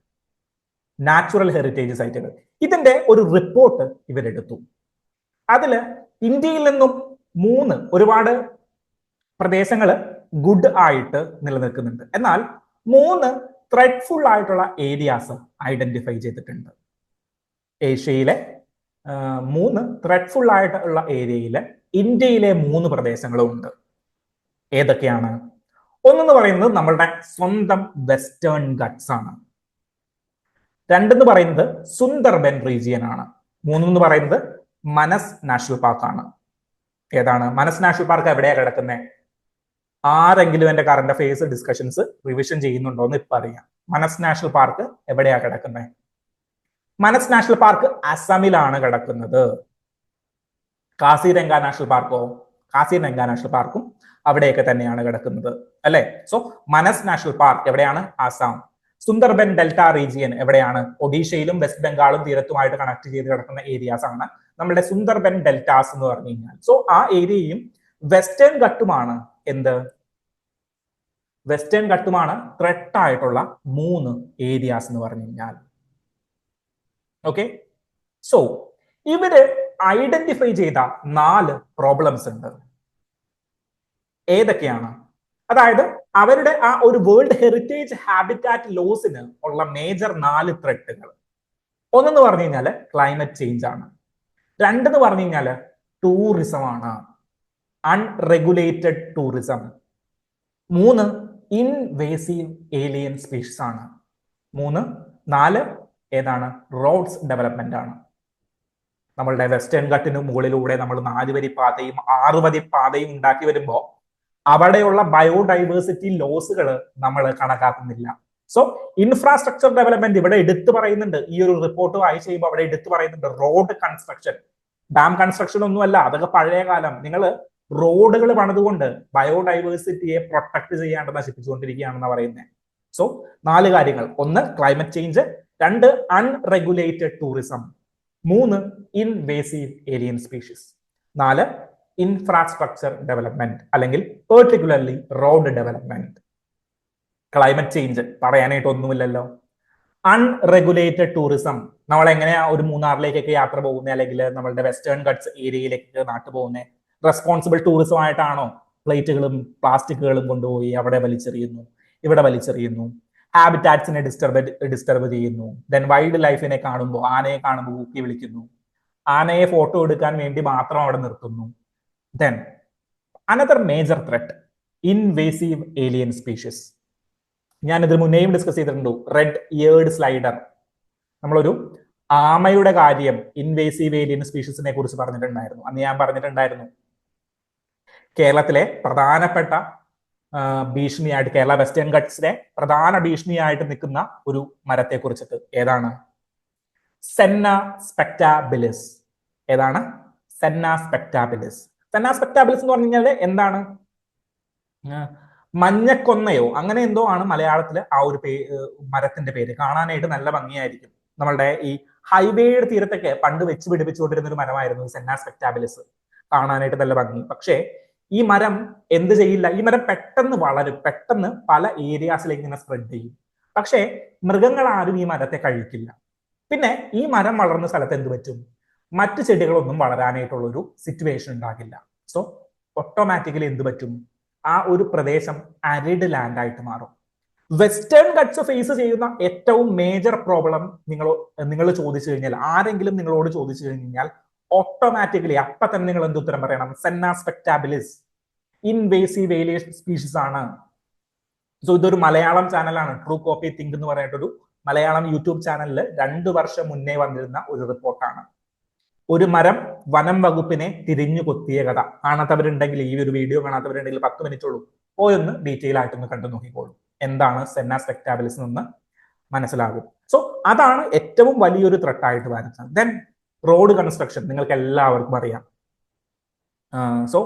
നാച്ചുറൽ ഹെറിറ്റേജ് സൈറ്റുകൾ. ഇതിന്റെ ഒരു റിപ്പോർട്ട് ഇവരെടുത്തു. അതില് ഇന്ത്യയിൽ നിന്നും 3 ഒരുപാട് പ്രദേശങ്ങൾ ഗുഡ് ആയിട്ട് നിലനിൽക്കുന്നുണ്ട്. എന്നാൽ 3 ത്രെഡ്ഫുൾ ആയിട്ടുള്ള ഏരിയാസ് ഐഡന്റിഫൈ ചെയ്തിട്ടുണ്ട്. ഏഷ്യയിലെ 3 ത്രെഡ്ഫുൾ ആയിട്ടുള്ള ഏരിയയില് ഇന്ത്യയിലെ 3 പ്രദേശങ്ങളും ഉണ്ട്. ഏതൊക്കെയാണ്? ഒന്നെന്ന് പറയുന്നത് നമ്മളുടെ സ്വന്തം വെസ്റ്റേൺ ഗട്ട്സ് ആണ്. 2 എന്ന് പറയുന്നത് സുന്ദർബൻ റീജിയൻ ആണ്. 3 എന്ന് പറയുന്നത് മനസ് നാഷണൽ പാർക്ക് ആണ്. ഏതാണ് മനസ് നാഷണൽ പാർക്ക്? എവിടെയാ കിടക്കുന്നത്? ആരെങ്കിലും എന്റെ കറന്റ് അഫയേഴ്സ് ഡിസ്കഷൻസ് റിവിഷൻ ചെയ്യുന്നുണ്ടോ എന്ന് ഇപ്പൊ അറിയാം. മനസ് നാഷണൽ പാർക്ക് എവിടെയാ കിടക്കുന്നത്? മനസ് നാഷണൽ പാർക്ക് അസമിലാണ് കിടക്കുന്നത്. കാസിരംഗ നാഷണൽ പാർക്കോ? കാസിരംഗ നാഷണൽ പാർക്കും അവിടെയൊക്കെ തന്നെയാണ് കിടക്കുന്നത്, അല്ലെ? സോ മനസ് നാഷണൽ പാർക്ക് എവിടെയാണ്? ആസാം. സുന്ദർബൻ ഡെൽറ്റ റീജിയൻ എവിടെയാണ്? ഒഡീഷയിലും വെസ്റ്റ് ബംഗാളും തീരത്തുമായിട്ട് കണക്ട് ചെയ്ത് കിടക്കുന്ന ഏരിയാസ് ആണ് നമ്മുടെ സുന്ദർബൻ ഡെൽറ്റാസ് എന്ന് പറഞ്ഞു കഴിഞ്ഞാൽ. സോ ആ ഏരിയയും വെസ്റ്റേൺ ഘട്ടുമാണ്. എന്ത്? വെസ്റ്റേൺ ഘട്ടുമാണ് ത്രെട്ട് ആയിട്ടുള്ള 3 ഏരിയാസ് എന്ന് പറഞ്ഞു കഴിഞ്ഞാൽ. ഓക്കെ, സോ ഇവര് ഐഡന്റിഫൈ ചെയ്ത 4 പ്രോബ്ലംസ് ഉണ്ട്. ഏതൊക്കെയാണ്? അതായത് അവരുടെ ആ ഒരു വേൾഡ് ഹെറിറ്റേജ് ഹാബിറ്റാറ്റ് ലോസിന് ഉള്ള മേജർ 4 ത്രെട്ടുകൾ. ഒന്നെന്ന് പറഞ്ഞു കഴിഞ്ഞാൽ ക്ലൈമറ്റ് ചേഞ്ച് ആണ്. 2 എന്ന് പറഞ്ഞു കഴിഞ്ഞാൽ ടൂറിസം ആണ്, unregulated tourism. 3 invasive alien species ആണ്. 4 ഏതാണ്? റോഡ്സ് ഡെവലപ്മെന്റ് ആണ്. നമ്മളുടെ വെസ്റ്റേൺ ഘട്ടിന് മുകളിലൂടെ നമ്മൾ 4 വരി പാതയും 6 വരി പാതയും ഉണ്ടാക്കി വരുമ്പോൾ അവിടെയുള്ള ബയോഡൈവേഴ്സിറ്റി ലോസുകൾ നമ്മൾ കണക്കാക്കുന്നില്ല. സോ ഇൻഫ്രാസ്ട്രക്ചർ ഡെവലപ്മെന്റ് ഇവിടെ എടുത്തു പറയുന്നുണ്ട്. ഈ ഒരു റിപ്പോർട്ട് വായിച്ച് കഴിയുമ്പോൾ അവിടെ എടുത്തു പറയുന്നുണ്ട് റോഡ് കൺസ്ട്രക്ഷൻ, ഡാം കൺസ്ട്രക്ഷൻ ഒന്നുമല്ല, അതൊക്കെ പഴയ കാലം. നിങ്ങൾ റോഡുകൾ പണിതുകൊണ്ട് ബയോഡൈവേഴ്സിറ്റിയെ പ്രൊട്ടക്ട് ചെയ്യാണ്ട് നശിപ്പിച്ചുകൊണ്ടിരിക്കുകയാണെന്ന് പറയുന്നത്. സോ 4 കാര്യങ്ങൾ. 1 climate change, 2 unregulated tourism, 3 invasive alien species, 4 infrastructure development അല്ലെങ്കിൽ particularly road development. Climate change പറയാനായിട്ട് ഒന്നുമില്ലല്ലോ. അൺറെഗുലേറ്റഡ് ടൂറിസം നമ്മൾ എങ്ങനെയാ ഒരു മൂന്നാറിലേക്കൊക്കെ യാത്ര പോകുന്നത്, അല്ലെങ്കിൽ നമ്മളുടെ വെസ്റ്റേൺ ഗട്ട്സ് ഏരിയയിലേക്ക് നാട്ടു പോകുന്നത്? റെസ്പോൺസിബിൾ ടൂറിസം ആയിട്ടാണോ? പ്ലേറ്റുകളും പ്ലാസ്റ്റിക്കുകളും കൊണ്ടുപോയി അവിടെ വലിച്ചെറിയുന്നു, ഇവിടെ വലിച്ചെറിയുന്നു, ഹാബിറ്റാറ്റ്സിനെ ഡിസ്റ്റർബ് ചെയ്യുന്നു. ദെൻ വൈൽഡ് ലൈഫിനെ കാണുമ്പോൾ, ആനയെ കാണുമ്പോൾ ഊക്കി വിളിക്കുന്നു, ആനയെ ഫോട്ടോ എടുക്കാൻ വേണ്ടി മാത്രം അവിടെ നിർത്തുന്നു. Then another major threat, invasive alien species. ഞാൻ ഇതിന് മുന്നേയും ഡിസ്കസ് ചെയ്തിട്ടുണ്ട്. റെഡ് ഇയേർഡ് സ്ലൈഡർ, നമ്മളൊരു ആമയുടെ കാര്യം, ഇൻവേസീവ് ഏലിയൻ സ്പീഷീസിനെ കുറിച്ച് പറഞ്ഞിട്ടുണ്ടായിരുന്നു. അന്ന് ഞാൻ പറഞ്ഞിട്ടുണ്ടായിരുന്നു കേരളത്തിലെ പ്രധാനപ്പെട്ട ഭീഷണിയായിട്ട്, കേരള വെസ്റ്റേൺ ഗട്ട്സിലെ പ്രധാന ഭീഷണിയായിട്ട് നിൽക്കുന്ന ഒരു മരത്തെ കുറിച്ചിട്ട്. ഏതാണ്? സെന്ന സ്പെക്ടാബിലിസ്. ഏതാണ്? സെന്ന സ്പെക്ടാബിലിസ്. സെന്ന സ്പെക്ടാബിലിസ് എന്ന് പറഞ്ഞു കഴിഞ്ഞാൽ എന്താണ്? മഞ്ഞക്കൊന്നയോ അങ്ങനെ എന്തോ ആണ് മലയാളത്തില് ആ ഒരു മരത്തിന്റെ പേര്. കാണാനായിട്ട് നല്ല ഭംഗിയായിരിക്കും. നമ്മളുടെ ഈ ഹൈവേയുടെ തീരത്തൊക്കെ പണ്ട് വെച്ച് പിടിപ്പിച്ചുകൊണ്ടിരുന്ന ഒരു മരമായിരുന്നു സെന്ന സ്പെക്ടാബിലിസ്. കാണാനായിട്ട് നല്ല ഭംഗി. പക്ഷേ ഈ മരം എന്ത് ചെയ്യില്ല, ഈ മരം പെട്ടെന്ന് വളരും, പെട്ടെന്ന് പല ഏരിയാസിലേക്ക് ഇങ്ങനെ സ്പ്രെഡ് ചെയ്യും. പക്ഷേ മൃഗങ്ങൾ ആരും ഈ മരത്തെ കഴിക്കില്ല. പിന്നെ ഈ മരം വളർന്ന സ്ഥലത്ത് എന്ത് പറ്റും? മറ്റു ചെടികളൊന്നും വളരാനായിട്ടുള്ള ഒരു സിറ്റുവേഷൻ ഉണ്ടാകില്ല. സോ ഓട്ടോമാറ്റിക്കലി എന്ത് പറ്റും? ആ ഒരു പ്രദേശം അരിഡ് ലാൻഡ് ആയിട്ട് മാറും. വെസ്റ്റേൺ ഗട്ട്സ് ഫേസ് ചെയ്യുന്ന ഏറ്റവും മേജർ പ്രോബ്ലം നിങ്ങൾ ചോദിച്ചു കഴിഞ്ഞാൽ, ആരെങ്കിലും നിങ്ങളോട് ചോദിച്ചു കഴിഞ്ഞാൽ ഓട്ടോമാറ്റിക്കലി അപ്പൊ തന്നെ നിങ്ങൾ എന്ത് ഉത്തരം പറയണം? സെന്ന സ്പെക്ടാബിലിസ് ഇൻവേസീവ് ഏലിയൻ സ്പീഷീസ് ആണ്. സോ ഇതൊരു മലയാളം ചാനലാണ്, ട്രൂ കോപ്പി തിങ്ക് എന്ന് പറഞ്ഞിട്ടൊരു മലയാളം യൂട്യൂബ് ചാനലിൽ 2 വർഷം മുന്നേ വന്നിരുന്ന ഒരു റിപ്പോർട്ടാണ്. ഒരു മരം വനം വകുപ്പിനെ തിരിഞ്ഞു കൊത്തിയ കഥ. കാണാത്തവരുണ്ടെങ്കിൽ, ഈ ഒരു വീഡിയോ കാണാത്തവരുണ്ടെങ്കിൽ 10 മിനിറ്റ് ഉള്ളൂ, പോയൊന്ന് ഡീറ്റെയിൽ ആയിട്ടൊന്ന് കണ്ടു നോക്കിക്കോളൂ. എന്താണ് സെന്ന സ്പെക്ടാബിലിസ് എന്ന് മനസ്സിലാകും. സോ അതാണ് ഏറ്റവും വലിയൊരു ത്രെട്ടായിട്ട് വരുന്നത്. ദെൻ റോഡ് കൺസ്ട്രക്ഷൻ നിങ്ങൾക്ക് എല്ലാവർക്കും അറിയാം. സോ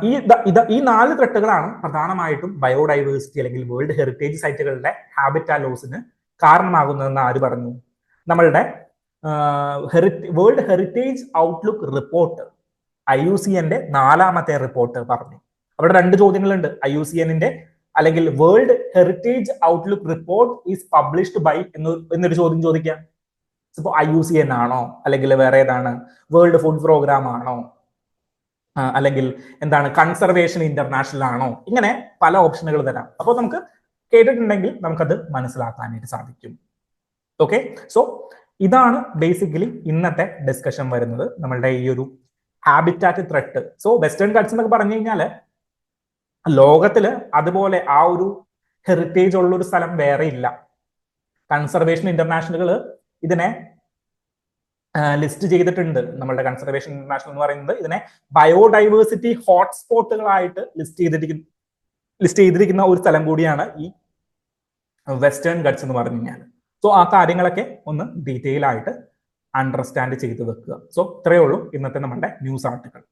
ഈ 4 ത്രെട്ടുകളാണ് പ്രധാനമായിട്ടും ബയോഡൈവേഴ്സിറ്റി അല്ലെങ്കിൽ വേൾഡ് ഹെറിറ്റേജ് സൈറ്റുകളുടെ ഹാബിറ്റാറ്റ് ലോസിന് കാരണമാകുന്നതെന്ന് ആര് പറഞ്ഞു? നമ്മളുടെ വേൾഡ് ഹെറിറ്റേജ് ഔട്ട്ലുക്ക് റിപ്പോർട്ട്, IUCNന്റെ 4ാമത്തെ റിപ്പോർട്ട് പറഞ്ഞു. അവിടെ 2 ചോദ്യങ്ങളുണ്ട്. IUCNന്റെ അല്ലെങ്കിൽ world heritage outlook report is published by എന്നൊരു ചോദ്യം ചോദിക്കാം. ഇപ്പൊ IUCN ആണോ, അല്ലെങ്കിൽ വേറെ ഏതാണ്? വേൾഡ് ഫുഡ് പ്രോഗ്രാം ആണോ, അല്ലെങ്കിൽ എന്താണ് കൺസർവേഷൻ ഇന്റർനാഷണൽ ആണോ? ഇങ്ങനെ പല ഓപ്ഷനുകൾ തരാം. അപ്പോൾ നമുക്ക് കേട്ടിട്ടുണ്ടെങ്കിൽ നമുക്കത് മനസ്സിലാക്കാനായിട്ട് സാധിക്കും. ഓക്കെ, സോ ഇതാണ് ബേസിക്കലി ഇന്നത്തെ ഡിസ്കഷൻ വരുന്നത്, നമ്മളുടെ ഈ ഒരു habitat threat. So western guts എന്നൊക്കെ പറഞ്ഞു കഴിഞ്ഞാൽ ലോകത്തില് അതുപോലെ ആ ഒരു ഹെറിറ്റേജ് ഉള്ള ഒരു സ്ഥലം വേറെ ഇല്ല. കൺസർവേഷൻ ഇന്റർനാഷണലുകൾ ഇതിനെ ലിസ്റ്റ് ചെയ്തിട്ടുണ്ട്. നമ്മളുടെ കൺസർവേഷൻ ഇന്റർനാഷണൽ എന്ന് പറയുന്നത് ഇതിനെ ബയോഡൈവേഴ്സിറ്റി ഹോട്ട്സ്പോട്ടുകളായിട്ട് ലിസ്റ്റ് ചെയ്തിരിക്കുന്ന ഒരു സ്ഥലം കൂടിയാണ് ഈ വെസ്റ്റേൺ ഗട്ട്സ് എന്ന് പറഞ്ഞു കഴിഞ്ഞാൽ. സോ ആ കാര്യങ്ങളൊക്കെ ഒന്ന് ഡീറ്റെയിൽ ആയിട്ട് അണ്ടർസ്റ്റാൻഡ് ചെയ്ത് വെക്കുക. സോ ഇത്രയേ ഉള്ളൂ ഇന്നത്തെ നമ്മുടെ ന്യൂസ് ആർട്ടിക്കിൾ.